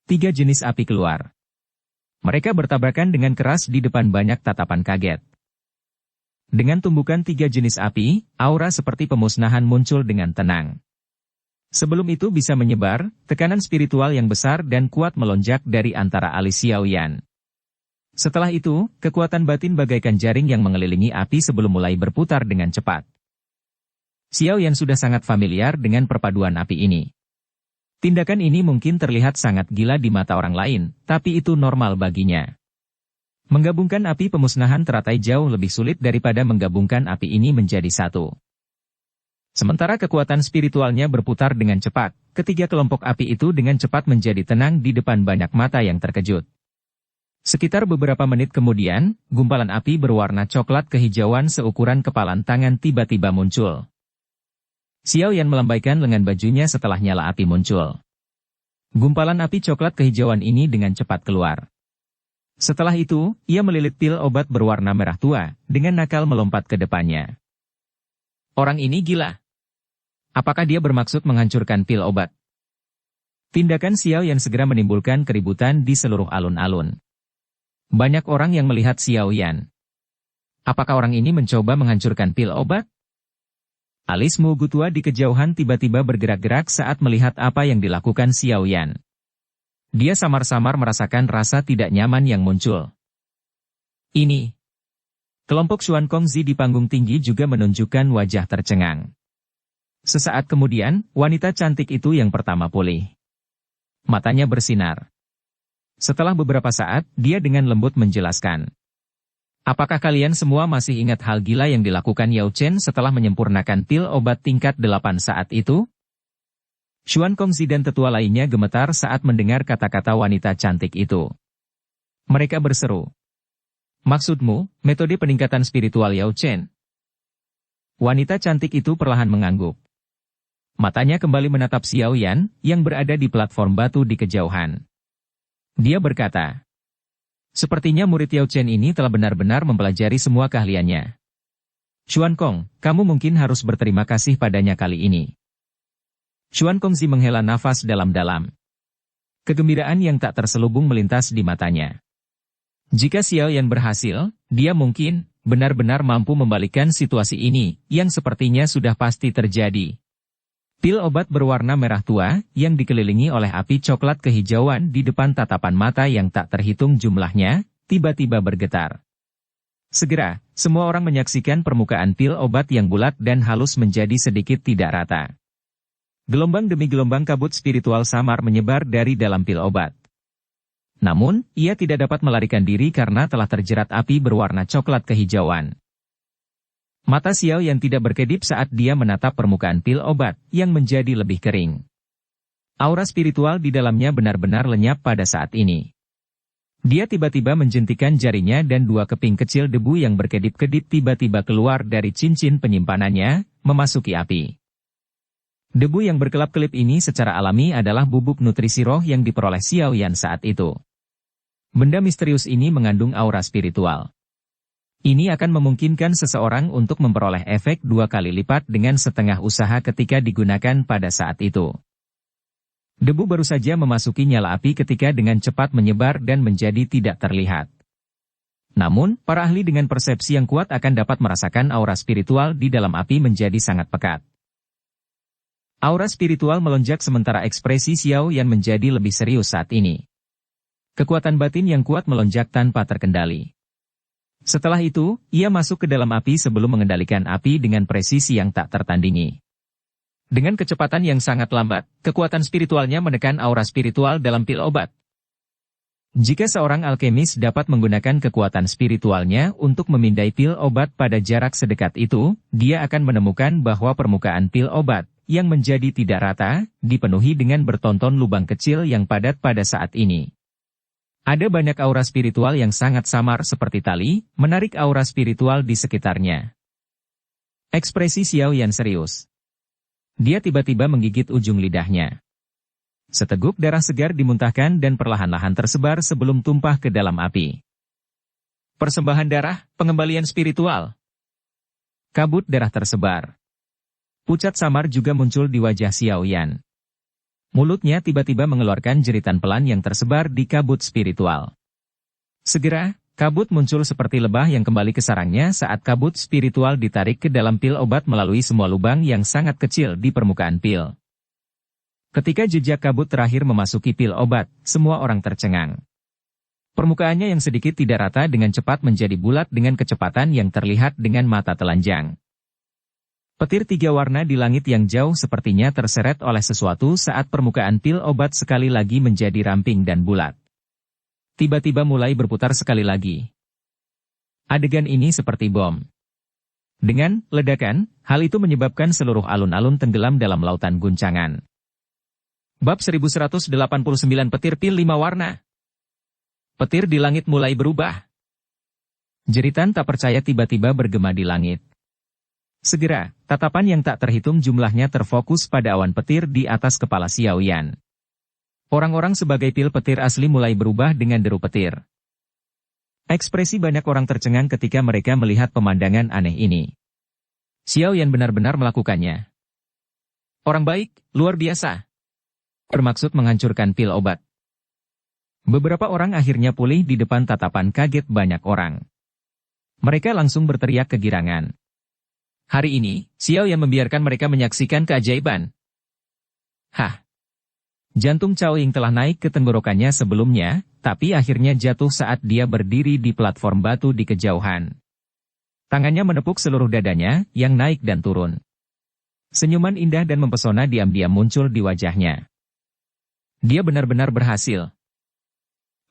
3 jenis api keluar. Mereka bertabrakan dengan keras di depan banyak tatapan kaget. Dengan tumbukan 3 jenis api, aura seperti pemusnahan muncul dengan tenang. Sebelum itu bisa menyebar, tekanan spiritual yang besar dan kuat melonjak dari antara alis Xiao Yan. Setelah itu, kekuatan batin bagaikan jaring yang mengelilingi api sebelum mulai berputar dengan cepat. Xiao Yan sudah sangat familiar dengan perpaduan api ini. Tindakan ini mungkin terlihat sangat gila di mata orang lain, tapi itu normal baginya. Menggabungkan api pemusnahan teratai jauh lebih sulit daripada menggabungkan api ini menjadi satu. Sementara kekuatan spiritualnya berputar dengan cepat, ketiga kelompok api itu dengan cepat menjadi tenang di depan banyak mata yang terkejut. Sekitar beberapa menit kemudian, gumpalan api berwarna coklat kehijauan seukuran kepalan tangan tiba-tiba muncul. Xiao Yan melambaikan lengan bajunya setelah nyala api muncul. Gumpalan api coklat kehijauan ini dengan cepat keluar. Setelah itu, ia melilit pil obat berwarna merah tua, dengan nakal melompat ke depannya. Orang ini gila. Apakah dia bermaksud menghancurkan pil obat? Tindakan Xiao Yan segera menimbulkan keributan di seluruh alun-alun. Banyak orang yang melihat Xiao Yan. Apakah orang ini mencoba menghancurkan pil obat? Alis Mu Gutua di kejauhan tiba-tiba bergerak-gerak saat melihat apa yang dilakukan Xiao Yan. Dia samar-samar merasakan rasa tidak nyaman yang muncul. Ini. Kelompok Xuan Kongzi di panggung tinggi juga menunjukkan wajah tercengang. Sesaat kemudian, wanita cantik itu yang pertama pulih. Matanya bersinar. Setelah beberapa saat, dia dengan lembut menjelaskan. Apakah kalian semua masih ingat hal gila yang dilakukan Yao Chen setelah menyempurnakan pil obat tingkat 8 saat itu? Xuan Kongzi dan tetua lainnya gemetar saat mendengar kata-kata wanita cantik itu. Mereka berseru. Maksudmu, metode peningkatan spiritual Yao Chen? Wanita cantik itu perlahan mengangguk. Matanya kembali menatap Xiao Yan, yang berada di platform batu di kejauhan. Dia berkata, sepertinya murid Yao Chen ini telah benar-benar mempelajari semua keahliannya. Xuan Kong, kamu mungkin harus berterima kasih padanya kali ini. Xuan Kongzi menghela nafas dalam-dalam. Kegembiraan yang tak terselubung melintas di matanya. Jika Xiao Yan berhasil, dia mungkin benar-benar mampu membalikkan situasi ini, yang sepertinya sudah pasti terjadi. Pil obat berwarna merah tua, yang dikelilingi oleh api coklat kehijauan di depan tatapan mata yang tak terhitung jumlahnya, tiba-tiba bergetar. Segera, semua orang menyaksikan permukaan pil obat yang bulat dan halus menjadi sedikit tidak rata. Gelombang demi gelombang kabut spiritual samar menyebar dari dalam pil obat. Namun, ia tidak dapat melarikan diri karena telah terjerat api berwarna coklat kehijauan. Mata Xiao yang tidak berkedip saat dia menatap permukaan pil obat, yang menjadi lebih kering. Aura spiritual di dalamnya benar-benar lenyap pada saat ini. Dia tiba-tiba menjentikan jarinya dan dua keping kecil debu yang berkedip-kedip tiba-tiba keluar dari cincin penyimpanannya, memasuki api. Debu yang berkelap-kelip ini secara alami adalah bubuk nutrisi roh yang diperoleh Xiao Yan saat itu. Benda misterius ini mengandung aura spiritual. Ini akan memungkinkan seseorang untuk memperoleh efek 2 kali lipat dengan setengah usaha ketika digunakan pada saat itu. Debu baru saja memasuki nyala api ketika dengan cepat menyebar dan menjadi tidak terlihat. Namun, para ahli dengan persepsi yang kuat akan dapat merasakan aura spiritual di dalam api menjadi sangat pekat. Aura spiritual melonjak sementara ekspresi Xiao Yan menjadi lebih serius saat ini. Kekuatan batin yang kuat melonjak tanpa terkendali. Setelah itu, ia masuk ke dalam api sebelum mengendalikan api dengan presisi yang tak tertandingi. Dengan kecepatan yang sangat lambat, kekuatan spiritualnya menekan aura spiritual dalam pil obat. Jika seorang alkemis dapat menggunakan kekuatan spiritualnya untuk memindai pil obat pada jarak sedekat itu, dia akan menemukan bahwa permukaan pil obat, yang menjadi tidak rata, dipenuhi dengan bertonton lubang kecil yang padat pada saat ini. Ada banyak aura spiritual yang sangat samar seperti tali, menarik aura spiritual di sekitarnya. Ekspresi Xiao Yan serius. Dia tiba-tiba menggigit ujung lidahnya. Seteguk darah segar dimuntahkan dan perlahan-lahan tersebar sebelum tumpah ke dalam api. Persembahan darah, pengembalian spiritual. Kabut darah tersebar. Pucat samar juga muncul di wajah Xiao Yan. Mulutnya tiba-tiba mengeluarkan jeritan pelan yang tersebar di kabut spiritual. Segera, kabut muncul seperti lebah yang kembali ke sarangnya saat kabut spiritual ditarik ke dalam pil obat melalui semua lubang yang sangat kecil di permukaan pil. Ketika jejak kabut terakhir memasuki pil obat, semua orang tercengang. Permukaannya yang sedikit tidak rata dengan cepat menjadi bulat dengan kecepatan yang terlihat dengan mata telanjang. Petir 3 warna di langit yang jauh sepertinya terseret oleh sesuatu saat permukaan pil obat sekali lagi menjadi ramping dan bulat. Tiba-tiba mulai berputar sekali lagi. Adegan ini seperti bom. Dengan ledakan, hal itu menyebabkan seluruh alun-alun tenggelam dalam lautan guncangan. Bab 1189 Petir Pil 5 Warna. Petir di langit mulai berubah. Jeritan tak percaya tiba-tiba bergema di langit. Segera, tatapan yang tak terhitung jumlahnya terfokus pada awan petir di atas kepala Xiao Yan. Orang-orang sebagai pil petir asli mulai berubah dengan deru petir. Ekspresi banyak orang tercengang ketika mereka melihat pemandangan aneh ini. Xiao Yan benar-benar melakukannya. Orang baik, luar biasa. Bermaksud menghancurkan pil obat. Beberapa orang akhirnya pulih di depan tatapan kaget banyak orang. Mereka langsung berteriak kegirangan. Hari ini, Xiao Yan membiarkan mereka menyaksikan keajaiban. Hah! Jantung Cao Ying telah naik ke tenggorokannya sebelumnya, tapi akhirnya jatuh saat dia berdiri di platform batu di kejauhan. Tangannya menepuk seluruh dadanya, yang naik dan turun. Senyuman indah dan mempesona diam-diam muncul di wajahnya. Dia benar-benar berhasil.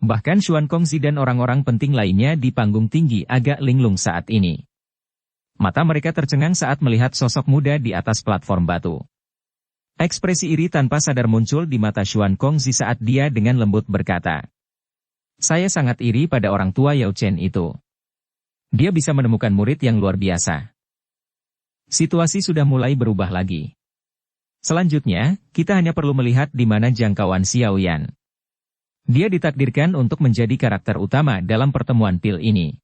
Bahkan Xuan Kongzi dan orang-orang penting lainnya di panggung tinggi agak linglung saat ini. Mata mereka tercengang saat melihat sosok muda di atas platform batu. Ekspresi iri tanpa sadar muncul di mata Xuan Kongzi saat dia dengan lembut berkata, "Saya sangat iri pada orang tua Yao Chen itu. Dia bisa menemukan murid yang luar biasa." Situasi sudah mulai berubah lagi. Selanjutnya, kita hanya perlu melihat di mana jangkauan Xiao Yan. Dia ditakdirkan untuk menjadi karakter utama dalam pertemuan pil ini.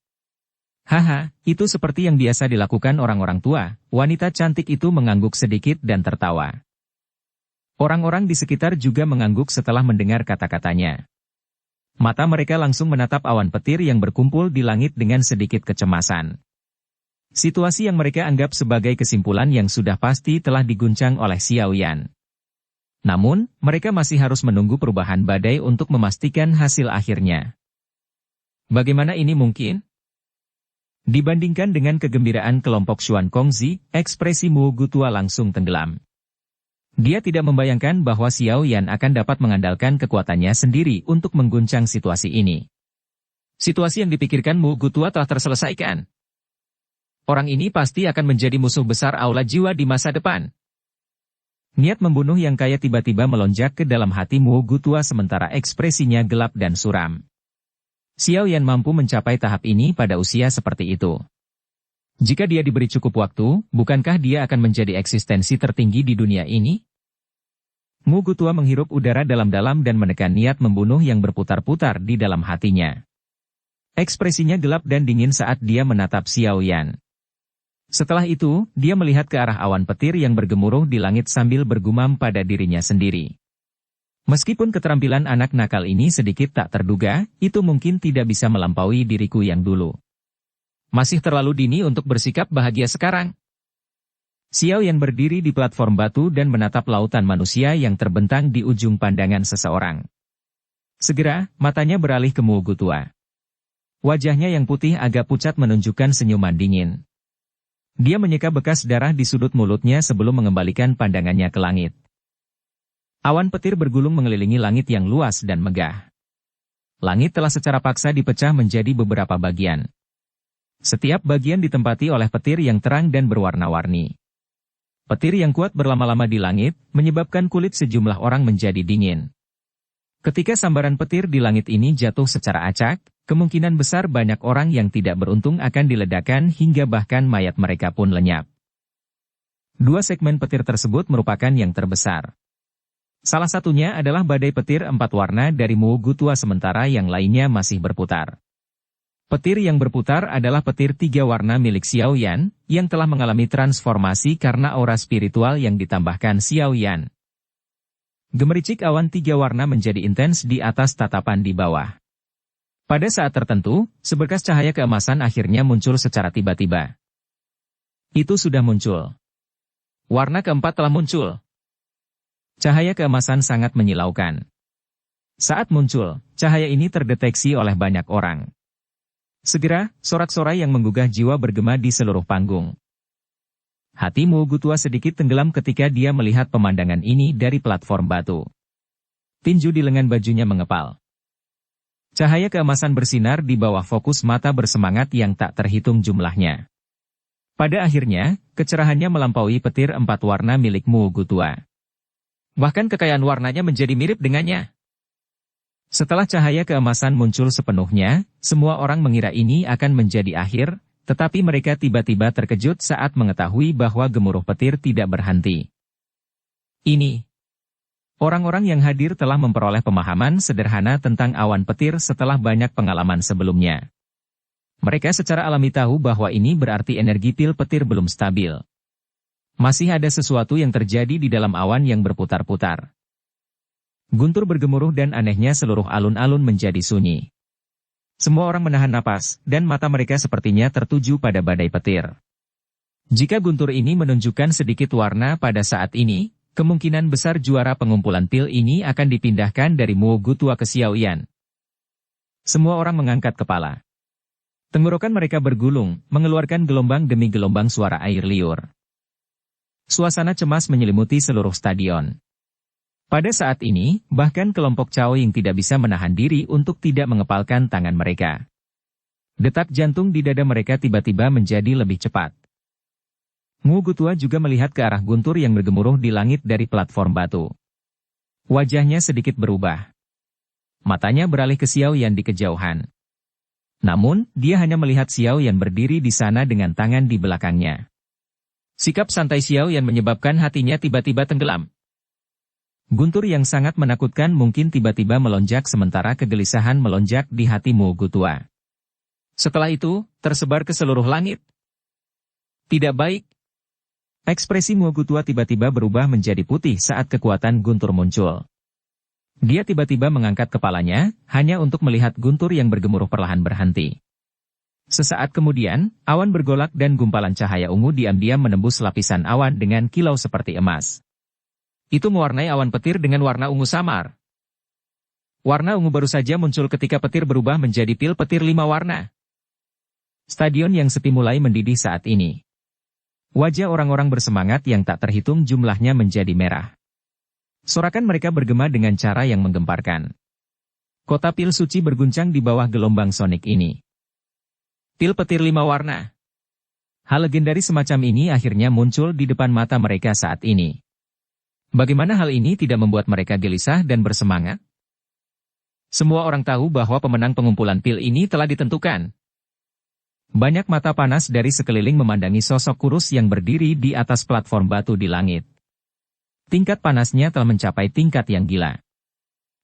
Haha, itu seperti yang biasa dilakukan orang-orang tua, wanita cantik itu mengangguk sedikit dan tertawa. Orang-orang di sekitar juga mengangguk setelah mendengar kata-katanya. Mata mereka langsung menatap awan petir yang berkumpul di langit dengan sedikit kecemasan. Situasi yang mereka anggap sebagai kesimpulan yang sudah pasti telah diguncang oleh Xiao Yan. Namun, mereka masih harus menunggu perubahan badai untuk memastikan hasil akhirnya. Bagaimana ini mungkin? Dibandingkan dengan kegembiraan kelompok Xuan Kongzi, ekspresi Mu Gutua langsung tenggelam. Dia tidak membayangkan bahwa Xiao Yan akan dapat mengandalkan kekuatannya sendiri untuk mengguncang situasi ini. Situasi yang dipikirkan Mu Gutua telah terselesaikan. Orang ini pasti akan menjadi musuh besar aula jiwa di masa depan. Niat membunuh yang kaya tiba-tiba melonjak ke dalam hati Mu Gutua sementara ekspresinya gelap dan suram. Xiao Yan mampu mencapai tahap ini pada usia seperti itu. Jika dia diberi cukup waktu, bukankah dia akan menjadi eksistensi tertinggi di dunia ini? Mu Gutua menghirup udara dalam-dalam dan menekan niat membunuh yang berputar-putar di dalam hatinya. Ekspresinya gelap dan dingin saat dia menatap Xiao Yan. Setelah itu, dia melihat ke arah awan petir yang bergemuruh di langit sambil bergumam pada dirinya sendiri. Meskipun keterampilan anak nakal ini sedikit tak terduga, itu mungkin tidak bisa melampaui diriku yang dulu. Masih terlalu dini untuk bersikap bahagia sekarang. Xiao Yan berdiri di platform batu dan menatap lautan manusia yang terbentang di ujung pandangan seseorang. Segera, matanya beralih ke Mu Gutua. Wajahnya yang putih agak pucat menunjukkan senyuman dingin. Dia menyeka bekas darah di sudut mulutnya sebelum mengembalikan pandangannya ke langit. Awan petir bergulung mengelilingi langit yang luas dan megah. Langit telah secara paksa dipecah menjadi beberapa bagian. Setiap bagian ditempati oleh petir yang terang dan berwarna-warni. Petir yang kuat berlama-lama di langit, menyebabkan kulit sejumlah orang menjadi dingin. Ketika sambaran petir di langit ini jatuh secara acak, kemungkinan besar banyak orang yang tidak beruntung akan diledakkan hingga bahkan mayat mereka pun lenyap. Dua segmen petir tersebut merupakan yang terbesar. Salah satunya adalah badai petir 4 warna dari Mu Gutua sementara yang lainnya masih berputar. Petir yang berputar adalah petir 3 warna milik Xiao Yan, yang telah mengalami transformasi karena aura spiritual yang ditambahkan Xiao Yan. Gemericik awan 3 warna menjadi intens di atas tatapan di bawah. Pada saat tertentu, seberkas cahaya keemasan akhirnya muncul secara tiba-tiba. Itu sudah muncul. Warna keempat telah muncul. Cahaya keemasan sangat menyilaukan. Saat muncul, cahaya ini terdeteksi oleh banyak orang. Segera, sorak-sorai yang menggugah jiwa bergema di seluruh panggung. Hati Mu Gutua sedikit tenggelam ketika dia melihat pemandangan ini dari platform batu. Tinju di lengan bajunya mengepal. Cahaya keemasan bersinar di bawah fokus mata bersemangat yang tak terhitung jumlahnya. Pada akhirnya, kecerahannya melampaui petir 4 warna milik Mu Gutua. Bahkan kekayaan warnanya menjadi mirip dengannya. Setelah cahaya keemasan muncul sepenuhnya, semua orang mengira ini akan menjadi akhir, tetapi mereka tiba-tiba terkejut saat mengetahui bahwa gemuruh petir tidak berhenti. Ini. Orang-orang yang hadir telah memperoleh pemahaman sederhana tentang awan petir setelah banyak pengalaman sebelumnya. Mereka secara alami tahu bahwa ini berarti energi pil petir belum stabil. Masih ada sesuatu yang terjadi di dalam awan yang berputar-putar. Guntur bergemuruh dan anehnya seluruh alun-alun menjadi sunyi. Semua orang menahan napas, dan mata mereka sepertinya tertuju pada badai petir. Jika guntur ini menunjukkan sedikit warna pada saat ini, kemungkinan besar juara pengumpulan pil ini akan dipindahkan dari Mu Gutua ke Xiao Yan. Semua orang mengangkat kepala. Tenggorokan mereka bergulung, mengeluarkan gelombang demi gelombang suara air liur. Suasana cemas menyelimuti seluruh stadion. Pada saat ini, bahkan kelompok Cao Ying tidak bisa menahan diri untuk tidak mengepalkan tangan mereka. Detak jantung di dada mereka tiba-tiba menjadi lebih cepat. Mu Gutua juga melihat ke arah guntur yang bergemuruh di langit dari platform batu. Wajahnya sedikit berubah. Matanya beralih ke Xiao Yan di kejauhan. Namun, dia hanya melihat Xiao Yan berdiri di sana dengan tangan di belakangnya. Sikap santai Xiao Yan menyebabkan hatinya tiba-tiba tenggelam. Guntur yang sangat menakutkan mungkin tiba-tiba melonjak sementara kegelisahan melonjak di hati Mu Gutua. Setelah itu, tersebar ke seluruh langit. Tidak baik. Ekspresi Muogutua tiba-tiba berubah menjadi putih saat kekuatan guntur muncul. Dia tiba-tiba mengangkat kepalanya, hanya untuk melihat guntur yang bergemuruh perlahan berhenti. Sesaat kemudian, awan bergolak dan gumpalan cahaya ungu diam-diam menembus lapisan awan dengan kilau seperti emas. Itu mewarnai awan petir dengan warna ungu samar. Warna ungu baru saja muncul ketika petir berubah menjadi pil petir 5 warna. Stadion yang sepi mulai mendidih saat ini. Wajah orang-orang bersemangat yang tak terhitung jumlahnya menjadi merah. Sorakan mereka bergema dengan cara yang menggemparkan. Kota pil suci berguncang di bawah gelombang sonik ini. Pil petir 5 warna. Hal legendaris semacam ini akhirnya muncul di depan mata mereka saat ini. Bagaimana hal ini tidak membuat mereka gelisah dan bersemangat? Semua orang tahu bahwa pemenang pengumpulan pil ini telah ditentukan. Banyak mata panas dari sekeliling memandangi sosok kurus yang berdiri di atas platform batu di langit. Tingkat panasnya telah mencapai tingkat yang gila.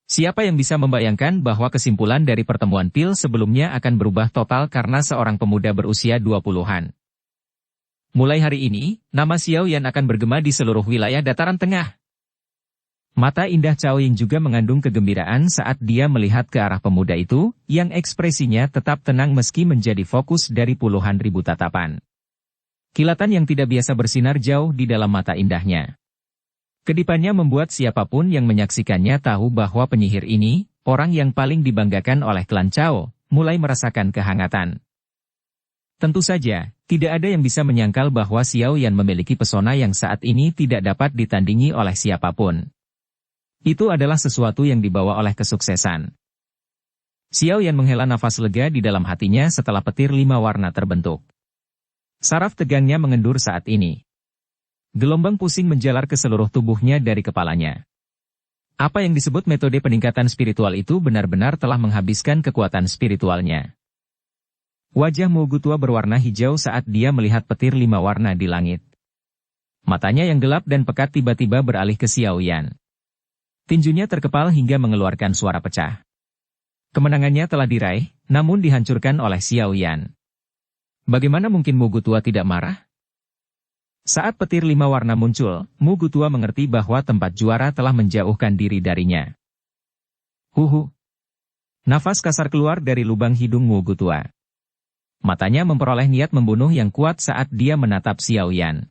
Siapa yang bisa membayangkan bahwa kesimpulan dari pertemuan pil sebelumnya akan berubah total karena seorang pemuda berusia 20-an. Mulai hari ini, nama Xiao Yan akan bergema di seluruh wilayah dataran tengah. Mata indah Cao Ying juga mengandung kegembiraan saat dia melihat ke arah pemuda itu, yang ekspresinya tetap tenang meski menjadi fokus dari puluhan ribu tatapan. Kilatan yang tidak biasa bersinar jauh di dalam mata indahnya. Kedipannya membuat siapapun yang menyaksikannya tahu bahwa penyihir ini, orang yang paling dibanggakan oleh klan Cao, mulai merasakan kehangatan. Tentu saja, tidak ada yang bisa menyangkal bahwa Xiao Yan memiliki pesona yang saat ini tidak dapat ditandingi oleh siapapun. Itu adalah sesuatu yang dibawa oleh kesuksesan. Xiao Yan menghela nafas lega di dalam hatinya setelah petir 5 warna terbentuk. Saraf tegangnya mengendur saat ini. Gelombang pusing menjalar ke seluruh tubuhnya dari kepalanya. Apa yang disebut metode peningkatan spiritual itu benar-benar telah menghabiskan kekuatan spiritualnya. Wajah Muogutua berwarna hijau saat dia melihat petir 5 warna di langit. Matanya yang gelap dan pekat tiba-tiba beralih ke Xiao Yan. Tinjunya terkepal hingga mengeluarkan suara pecah. Kemenangannya telah diraih, namun dihancurkan oleh Xiao Yan. Bagaimana mungkin Muogutua tidak marah? Saat petir 5 warna muncul, Muogutua mengerti bahwa tempat juara telah menjauhkan diri darinya. Huhu. Nafas kasar keluar dari lubang hidung Muogutua. Matanya memperoleh niat membunuh yang kuat saat dia menatap Xiao Yan.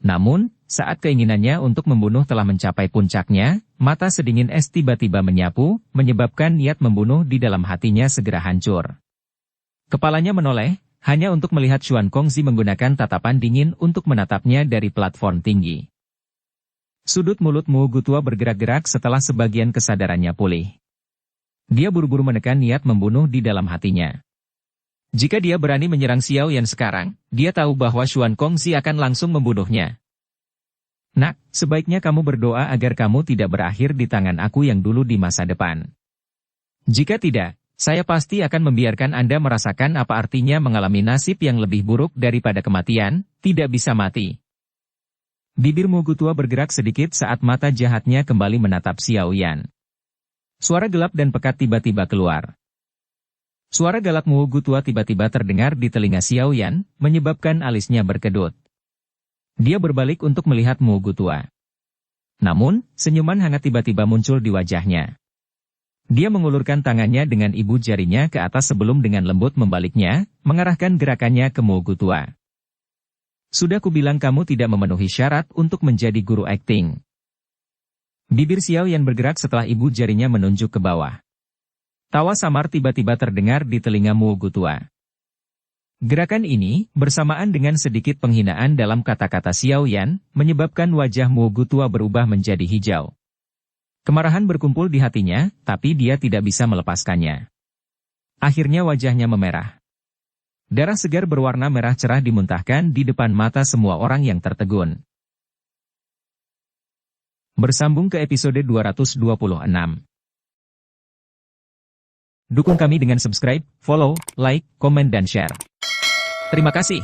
Namun, saat keinginannya untuk membunuh telah mencapai puncaknya, mata sedingin es tiba-tiba menyapu, menyebabkan niat membunuh di dalam hatinya segera hancur. Kepalanya menoleh, hanya untuk melihat Xuan Kongzi menggunakan tatapan dingin untuk menatapnya dari platform tinggi. Sudut mulut Muogutua bergerak-gerak setelah sebagian kesadarannya pulih. Dia buru-buru menekan niat membunuh di dalam hatinya. Jika dia berani menyerang Xiao Yan sekarang, dia tahu bahwa Xuan Kongzi akan langsung membunuhnya. Nak, sebaiknya kamu berdoa agar kamu tidak berakhir di tangan aku yang dulu di masa depan. Jika tidak, saya pasti akan membiarkan Anda merasakan apa artinya mengalami nasib yang lebih buruk daripada kematian, tidak bisa mati. Bibir Muogutua bergerak sedikit saat mata jahatnya kembali menatap Xiao Yan. Suara gelap dan pekat tiba-tiba keluar. Suara galak Muogutua tiba-tiba terdengar di telinga Xiao Yan, menyebabkan alisnya berkedut. Dia berbalik untuk melihat Muogutua. Namun, senyuman hangat tiba-tiba muncul di wajahnya. Dia mengulurkan tangannya dengan ibu jarinya ke atas sebelum dengan lembut membaliknya, mengarahkan gerakannya ke Muogutua. Sudah kubilang kamu tidak memenuhi syarat untuk menjadi guru akting. Bibir Xiao Yan bergerak setelah ibu jarinya menunjuk ke bawah. Tawa samar tiba-tiba terdengar di telinga Muogutua. Gerakan ini, bersamaan dengan sedikit penghinaan dalam kata-kata Xiao Yan, menyebabkan wajah Muogutua berubah menjadi hijau. Kemarahan berkumpul di hatinya, tapi dia tidak bisa melepaskannya. Akhirnya wajahnya memerah. Darah segar berwarna merah cerah dimuntahkan di depan mata semua orang yang tertegun. Bersambung ke episode 226. Dukung kami dengan subscribe, follow, like, komen dan share. Terima kasih.